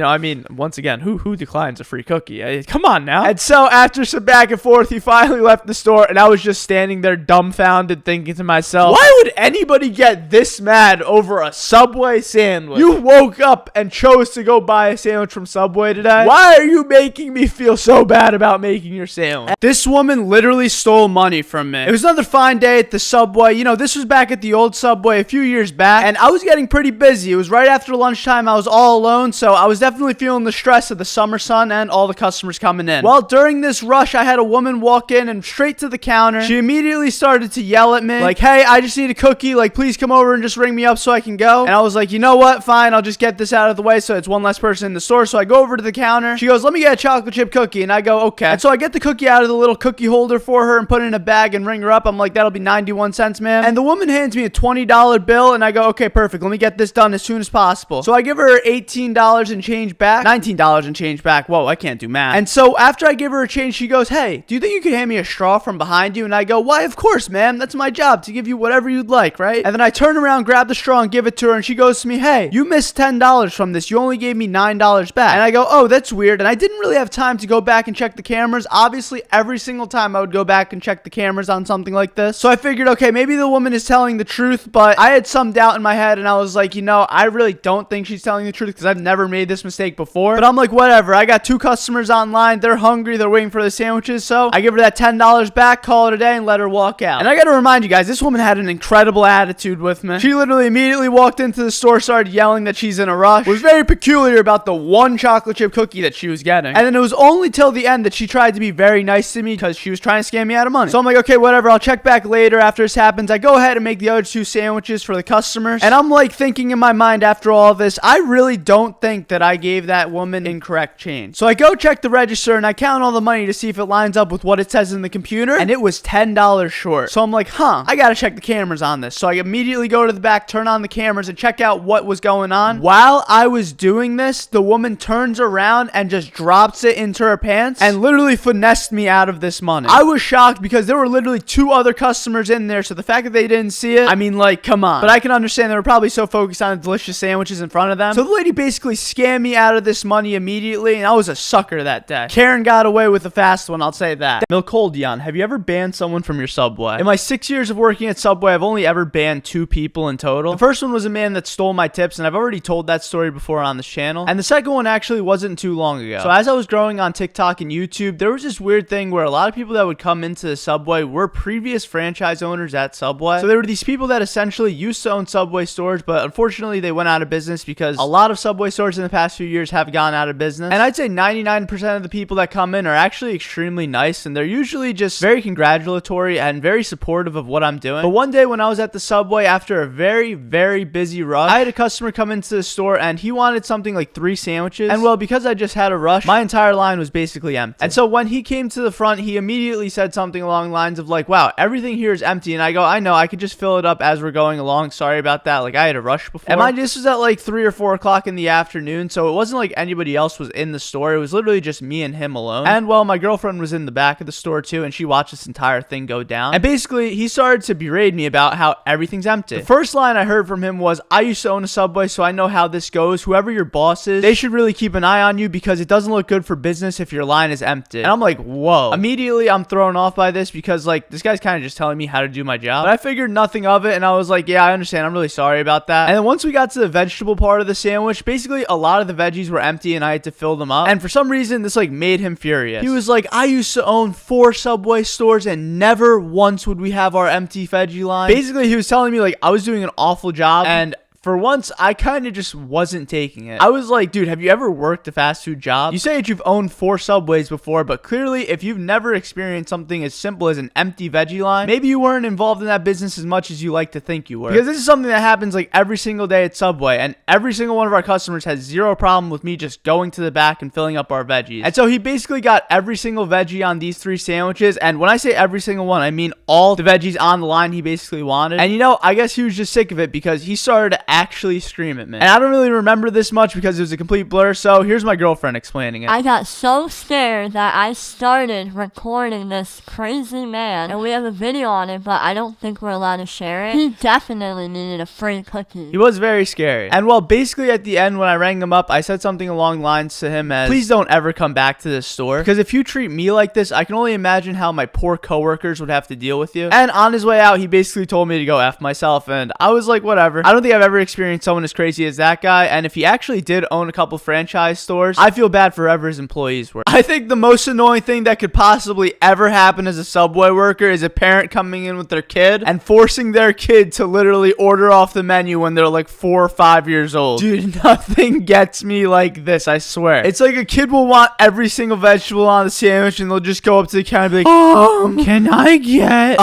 Once again, who declines a free cookie? Come on now. And so after some back and forth, he finally left the store. And I was just standing there dumbfounded thinking to myself, why would anybody get this mad over a Subway sandwich? You woke up and chose to go buy a sandwich from Subway today. Why are you making me feel so bad about making your sandwich? This woman literally stole money from me. It was another fine day at the Subway. This was back at the old Subway a few years back, and I was getting pretty busy. It was right after lunchtime. I was all alone, so I was definitely feeling the stress of the summer sun and all the customers coming in. Well, during this rush, I had a woman walk in and straight to the counter. She immediately started to yell at me like, hey, I just need a cookie. Like, please come over and just ring me up so I can go. And I was like, you know what? Fine. I'll just get this out of the way so it's one less person in the store. So I go over to the counter. She goes, let me get a chocolate chip cookie. And I go, okay. And so I get the cookie out of the little cookie holder for her and put it in a bag and ring her up. I'm like, that'll be 91 cents, ma'am. And the woman hands me a $20 bill. And I go, okay, perfect. Let me get this done as soon as possible. So I give her $18 and change back. $19 and change back. Whoa, I can't do math. And so after I give her a change, she goes, hey, do you think you could hand me a straw from behind you? And I go, why, of course, ma'am. That's my job, to give you whatever you'd like, right? And then I turn around, grab the straw, and give it to her. And she goes to me, hey, you missed $10 from this. You only gave me $9 back. And I go, oh, that's weird. And I didn't really have time to go back and check the cameras. Obviously, every single time I would go back and check the cameras on something like this. So I figured, okay, maybe the woman is telling the truth, but I had some doubt in my head, and I was like, I really don't think she's telling the truth because I've never made this mistake before. But I'm like, whatever. I got 2 customers online. They're hungry. They're waiting for the sandwiches. So I give her that $10 back, call it a day, and let her walk out. And I got to remind you guys, this woman had an incredible attitude with me. She literally immediately walked into the store, started yelling that she's in a rush, was very peculiar about the one chocolate chip cookie that she was getting. And then it was only till the end that she tried to be very nice to me because she was trying to scam me out of money. So I'm like, okay, whatever. I'll check back later after this happens. I go ahead and make the other 2 sandwiches for the customers. And I'm like thinking in my mind after all this, I really don't think that I gave that woman incorrect change. So I go check the register and I count all the money to see if it lines up with what it says in the computer. And it was $10 short. So I'm like, I gotta check the cameras on this. So I immediately go to the back, turn on the cameras, and check out what was going on. While I was doing this, the woman turns around and just drops it into her pants and literally finessed me out of this money. I was shocked because there were literally 2 other customers in there. So the fact that they didn't see it, I mean, like, come on. But I can understand they were probably so focused on the delicious sandwiches in front of them. So the lady basically scammed me out of this money immediately, and I was a sucker that day. Karen got away with a fast one, I'll say that. Milcoldion, have you ever banned someone from your Subway? In my 6 years of working at Subway, I've only ever banned 2 people in total. The first one was a man that stole my tips, and I've already told that story before on this channel. And the second one actually wasn't too long ago. So as I was growing on TikTok and YouTube, there was this weird thing where a lot of people that would come into the Subway were previous franchise owners at Subway. So there were these people that essentially used to own Subway stores, but unfortunately they went out of business because a lot of Subway stores in the past few years have gone out of business. And I'd say 99% of the people that come in are actually extremely nice, and they're usually just very congratulatory and very supportive of what I'm doing. But one day when I was at the Subway after a very, very busy rush, I had a customer come into the store and he wanted something like 3 sandwiches. And well, because I just had a rush, my entire line was basically empty. And so when he came to the front, he immediately said something along the lines of like, wow, everything here is empty. And I go, I know, I could just fill it up as we're going along. Sorry about that. Like, I had a rush before. And mind you, this was at like 3 or 4 o'clock in the afternoon. So it wasn't like anybody else was in the store. It was literally just me and him alone. And well, my girlfriend was in the back of the store too, and she watched this entire thing go down. And basically, he started to berate me about how everything's empty. The first line I heard from him was, I used to own a Subway, so I know how this this goes, whoever your boss is, they should really keep an eye on you because it doesn't look good for business if your line is empty. And I'm like, whoa. Immediately, I'm thrown off by this because, like, this guy's kind of just telling me how to do my job. But I figured nothing of it, and I was like, yeah, I understand. I'm really sorry about that. And then once we got to the vegetable part of the sandwich, basically, a lot of the veggies were empty, and I had to fill them up. And for some reason, this, like, made him furious. He was like, I used to own 4 Subway stores, and never once would we have our empty veggie line. Basically, he was telling me, like, I was doing an awful job, and for once, I kind of just wasn't taking it. I was like, dude, have you ever worked a fast food job? You say that you've owned 4 Subways before, but clearly, if you've never experienced something as simple as an empty veggie line, maybe you weren't involved in that business as much as you like to think you were. Because this is something that happens like every single day at Subway, and every single one of our customers has zero problem with me just going to the back and filling up our veggies. And so he basically got every single veggie on these 3 sandwiches, and when I say every single one, I mean all the veggies on the line he basically wanted. And you know, I guess he was just sick of it because he started to actually scream at me. And I don't really remember this much because it was a complete blur, so here's my girlfriend explaining it. I got so scared that I started recording this crazy man, and we have a video on it, but I don't think we're allowed to share it. He definitely needed a free cookie. He was very scary. And well, basically at the end when I rang him up, I said something along lines to him as, please don't ever come back to this store, because if you treat me like this, I can only imagine how my poor coworkers would have to deal with you. And on his way out, he basically told me to go F myself, and I was like, whatever. I don't think I've ever experienced someone as crazy as that guy, and if he actually did own a couple franchise stores, I feel bad for whoever his employees were. I think the most annoying thing that could possibly ever happen as a Subway worker is a parent coming in with their kid and forcing their kid to literally order off the menu when they're like 4 or 5 years old. Dude, nothing gets me like this, I swear. It's like a kid will want every single vegetable on the sandwich and they'll just go up to the counter and be like, can I get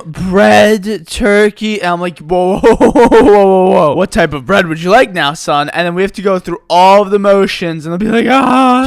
bread, turkey? And I'm like, whoa, whoa, whoa, whoa, whoa, whoa, whoa. What type of bread would you like now, son? And then we have to go through all of the motions and they'll be like,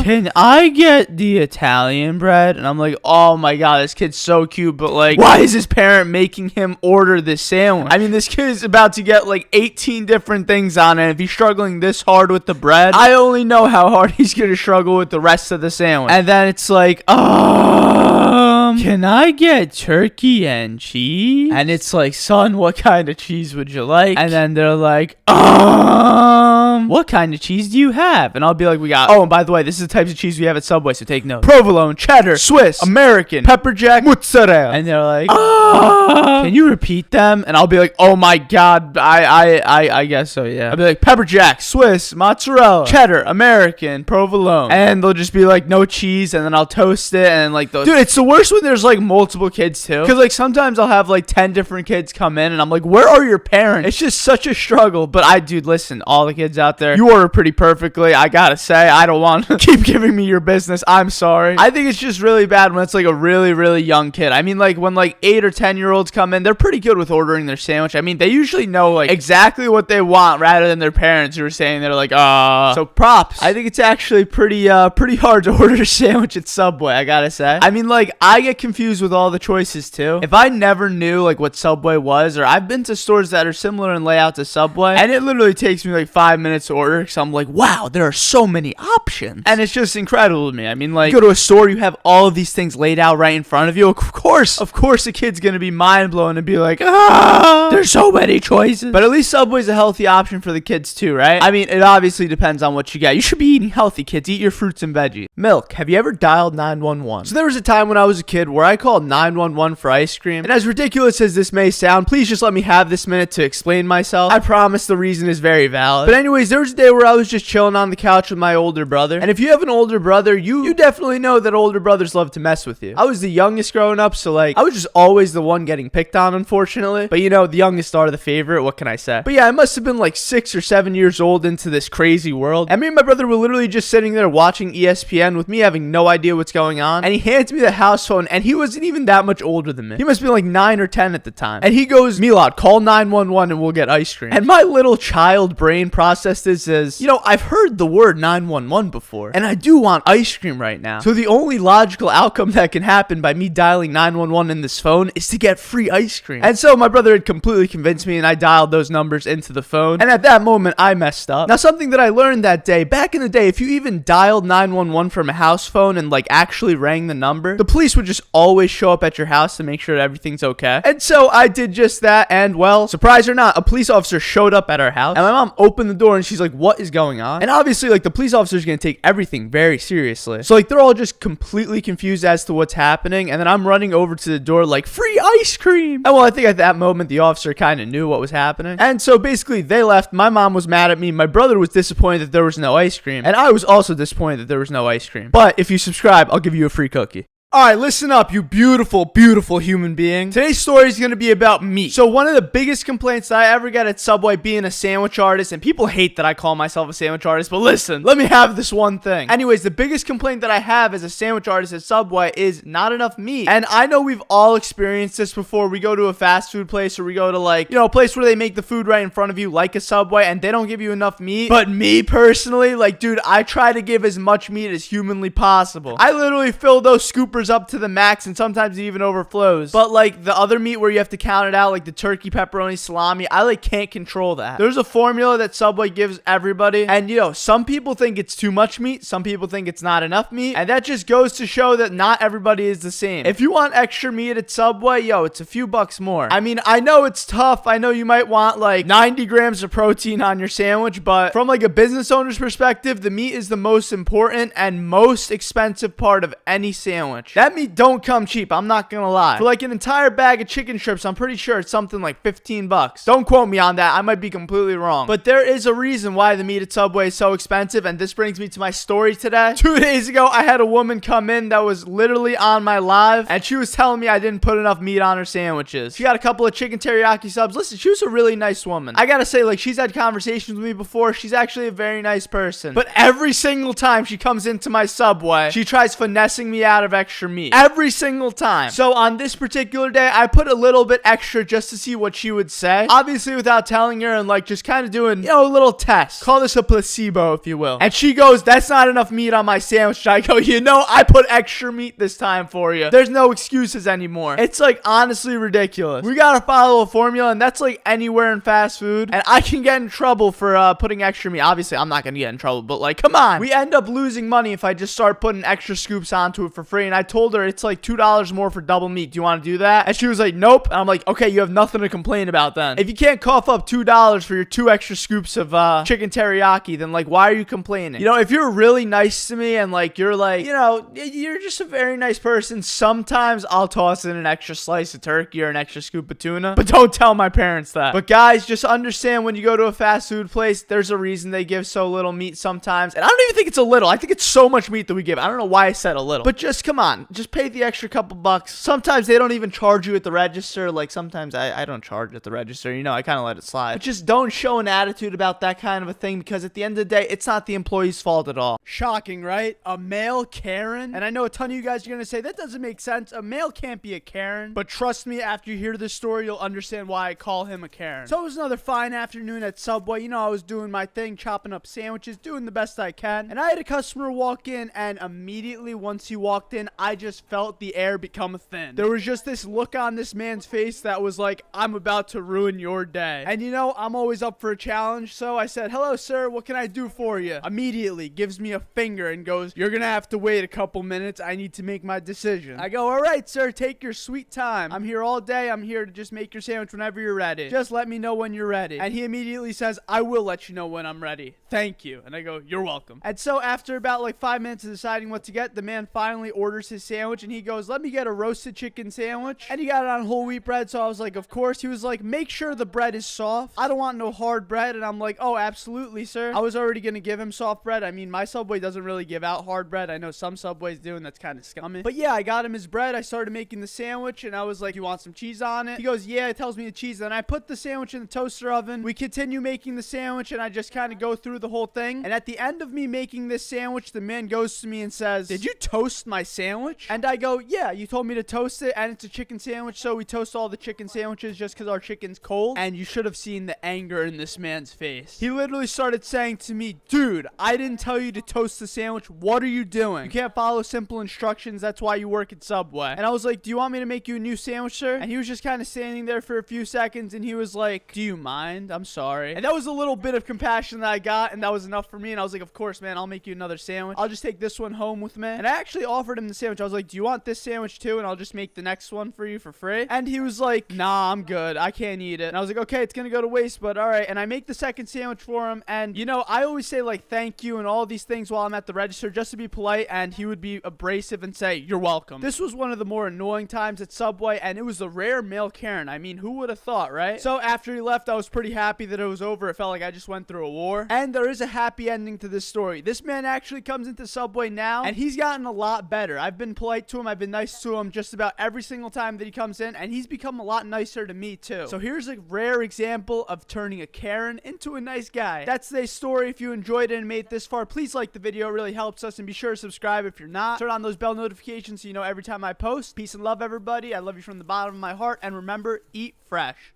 can I get the Italian bread? And I'm like, oh my god, this kid's so cute, but like, why is his parent making him order this sandwich? I mean, this kid is about to get like 18 different things on it, and if he's struggling this hard with the bread, I only know how hard he's gonna struggle with the rest of the sandwich. And then it's like, can I get turkey and cheese? And it's like, son, what kind of cheese would you like? And then they're like, what kind of cheese do you have? And I'll be like, we got, oh, and by the way, this is the types of cheese we have at Subway, so take note. Provolone, cheddar, Swiss, American, pepper jack, mozzarella. And they're like, can you repeat them? And I'll be like, oh my god, I guess so, yeah. I'll be like, pepper jack, Swiss, mozzarella, cheddar, American, provolone. And they'll just be like, no cheese, and then I'll toast it, and like those. Dude, it's the worst when there's like multiple kids too. Because like sometimes I'll have like 10 different kids come in, and I'm like, where are your parents? It's just such a struggle. But dude, listen, all the kids out there, you order pretty perfectly. I gotta say, I don't want to keep giving me your business. I'm sorry. I think it's just really bad when it's like a really, really young kid. I mean, like when like 8 or 10-year-olds come in, they're pretty good with ordering their sandwich. I mean, they usually know like exactly what they want rather than their parents who are saying they're like, so props. I think it's actually pretty hard to order a sandwich at Subway, I gotta say. I mean, like, I get confused with all the choices too. If I never knew like what Subway was, or I've been to stores that are similar in layout to Subway, and it literally takes me like 5 minutes to order, because I'm like, wow, there are so many options. And it's just incredible to me. I mean, like, you go to a store, you have all of these things laid out right in front of you. Of course a kid's gonna be mind blown and be like, there's so many choices. But at least Subway's a healthy option for the kids too, right? I mean, it obviously depends on what you get. You should be eating healthy, kids. Eat your fruits and veggies. Milk, have you ever dialed 911? So there was a time when I was a kid where I called 911 for ice cream. And as ridiculous as this may sound, please just let me have this minute to explain myself. I promise the reason is very valid. But anyways, there was a day where I was just chilling on the couch with my older brother. And if you have an older brother, you definitely know that older brothers love to mess with you. I was the youngest growing up, so like, I was just always the one getting picked on, unfortunately. But you know, the youngest are the favorite. What can I say? But yeah, I must have been like 6 or 7 years old into this crazy world. And me and my brother were literally just sitting there watching ESPN with me having no idea what's going on. And he hands me the house phone, and he wasn't even that much older than me. He must be like 9 or 10 at the time. And he goes, Milad, call 911 and we'll get ice cream. And my little child brain processed this as, you know, I've heard the word 911 before, and I do want ice cream right now. So the only logical outcome that can happen by me dialing 911 in this phone is is to get free ice cream. And so my brother had completely convinced me, and I dialed those numbers into the phone. And at that moment, I messed up. Now, something that I learned that day, back in the day, if you even dialed 911 from a house phone and like actually rang the number, the police would just always show up at your house to make sure that everything's okay. And so I did just that, and well, surprise or not, a police officer showed up at our house, and my mom opened the door, and she's like, what is going on? And obviously, like, the police officer's gonna take everything very seriously. So like, they're all just completely confused as to what's happening, and then I'm running over to the door like, free ice cream! And well, I think at that moment, the officer kind of knew what was happening. And so basically, they left. My mom was mad at me. My brother was disappointed that there was no ice cream. And I was also disappointed that there was no ice cream. But if you subscribe, I'll give you a free cookie. Alright, listen up, you beautiful, beautiful human being. Today's story is going to be about meat. So one of the biggest complaints that I ever get at Subway being a sandwich artist, and people hate that I call myself a sandwich artist, but listen, let me have this one thing. Anyways, the biggest complaint that I have as a sandwich artist at Subway is not enough meat. And I know we've all experienced this before. We go to a fast food place, or we go to like, you know, a place where they make the food right in front of you, like a Subway, and they don't give you enough meat. But me personally, like, dude, I try to give as much meat as humanly possible. I literally fill those scoopers up to the max, and sometimes it even overflows. But like the other meat where you have to count it out, like the turkey, pepperoni, salami, I like can't control that. There's a formula that Subway gives everybody, and you know, some people think it's too much meat, some people think it's not enough meat, and that just goes to show that not everybody is the same. If you want extra meat at Subway, yo, it's a few bucks more. I mean, I know it's tough. I know you might want like 90 grams of protein on your sandwich, but from like a business owner's perspective, the meat is the most important and most expensive part of any sandwich. That meat don't come cheap, I'm not gonna lie. For like an entire bag of chicken strips, I'm pretty sure it's something like 15 bucks. Don't quote me on that, I might be completely wrong. But there is a reason why the meat at Subway is so expensive, and this brings me to my story today. 2 days ago, I had a woman come in that was literally on my live, and she was telling me I didn't put enough meat on her sandwiches. She got a couple of chicken teriyaki subs. Listen, she was a really nice woman. I gotta say, like, she's had conversations with me before. She's actually a very nice person. But every single time she comes into my Subway, she tries finessing me out of extra meat. Every single time. So on this particular day, I put a little bit extra just to see what she would say. Obviously without telling her, and like just kind of doing, you know, a little test. Call this a placebo, if you will. And she goes, that's not enough meat on my sandwich. And I go, you know, I put extra meat this time for you. There's no excuses anymore. It's like honestly ridiculous. We gotta follow a formula, and that's like anywhere in fast food. And I can get in trouble for putting extra meat. Obviously, I'm not gonna get in trouble, but like, come on. We end up losing money if I just start putting extra scoops onto it for free. And I told her it's like $2 more for double meat. Do you want to do that? And she was like, nope. And I'm like, okay, you have nothing to complain about then. If you can't cough up $2 for your 2 extra scoops of chicken teriyaki, then like, why are you complaining? You know, if you're really nice to me and like, you're like, you know, you're just a very nice person, sometimes I'll toss in an extra slice of turkey or an extra scoop of tuna. But don't tell my parents that. But guys, just understand when you go to a fast food place, there's a reason they give so little meat sometimes. And I don't even think it's a little. I think it's so much meat that we give. I don't know why I said a little. But just come on. Just pay the extra couple bucks. Sometimes they don't even charge you at the register. Like sometimes I don't charge at the register. You know, I kind of let it slide. But just don't show an attitude about that kind of a thing, because at the end of the day, it's not the employee's fault at all. Shocking, right? A male Karen? And I know a ton of you guys are going to say, that doesn't make sense. A male can't be a Karen. But trust me, after you hear this story, you'll understand why I call him a Karen. So it was another fine afternoon at Subway. You know, I was doing my thing, chopping up sandwiches, doing the best I can. And I had a customer walk in, and immediately once he walked in, I just felt the air become thin. There was just this look on this man's face that was like, I'm about to ruin your day. And you know, I'm always up for a challenge, so I said, hello sir, what can I do for you? Immediately gives me a finger and goes, you're gonna have to wait a couple minutes, I need to make my decision. I go, all right sir, take your sweet time. I'm here all day. I'm here to just make your sandwich whenever you're ready. Just let me know when you're ready. And he immediately says, I will let you know when I'm ready. Thank you. And I go, you're welcome. And so after about like 5 minutes of deciding what to get, the man finally orders his sandwich, and he goes, let me get a roasted chicken sandwich. And he got it on whole wheat bread. So I was like, of course. He was like, make sure the bread is soft. I don't want no hard bread. And I'm like, oh, absolutely, sir. I was already going to give him soft bread. I mean, my Subway doesn't really give out hard bread. I know some Subways do, and that's kind of scummy. But yeah, I got him his bread. I started making the sandwich, and I was like, you want some cheese on it? He goes, yeah, it tells me the cheese. And I put the sandwich in the toaster oven. We continue making the sandwich, and I just kind of go through the whole thing. And at the end of me making this sandwich, the man goes to me and says, did you toast my sandwich? sandwich? And I go, yeah, you told me to toast it, and it's a chicken sandwich, so we toast all the chicken sandwiches just because our chicken's cold. And you should have seen the anger in this man's face. He literally started saying to me, dude, I didn't tell you to toast the sandwich. What are you doing? You can't follow simple instructions. That's why you work at Subway. And I was like, do you want me to make you a new sandwich, sir? And he was just kind of standing there for a few seconds, and he was like, do you mind? I'm sorry. And that was a little bit of compassion that I got, and that was enough for me. And I was like, of course, man, I'll make you another sandwich. I'll just take this one home with me. And I actually offered him the sandwich. I was like, do you want this sandwich too? And I'll just make the next one for you for free. And he was like, nah, I'm good. I can't eat it. And I was like, okay, it's gonna go to waste, but all right. And I make the second sandwich for him. And, you know, I always say, like, thank you and all these things while I'm at the register just to be polite. And he would be abrasive and say, you're welcome. This was one of the more annoying times at Subway, and it was a rare male Karen. I mean, who would have thought, right? So after he left, I was pretty happy that it was over. It felt like I just went through a war. And there is a happy ending to this story. This man actually comes into Subway now, and he's gotten a lot better. I've been polite to him. I've been nice to him just about every single time that he comes in, and he's become a lot nicer to me too. So here's a rare example of turning a Karen into a nice guy. That's today's story. If you enjoyed it and made it this far, please like the video. It really helps us, and be sure to subscribe if you're not. Turn on those bell notifications so you know every time I post. Peace and love, everybody. I love you from the bottom of my heart, and remember, eat fresh.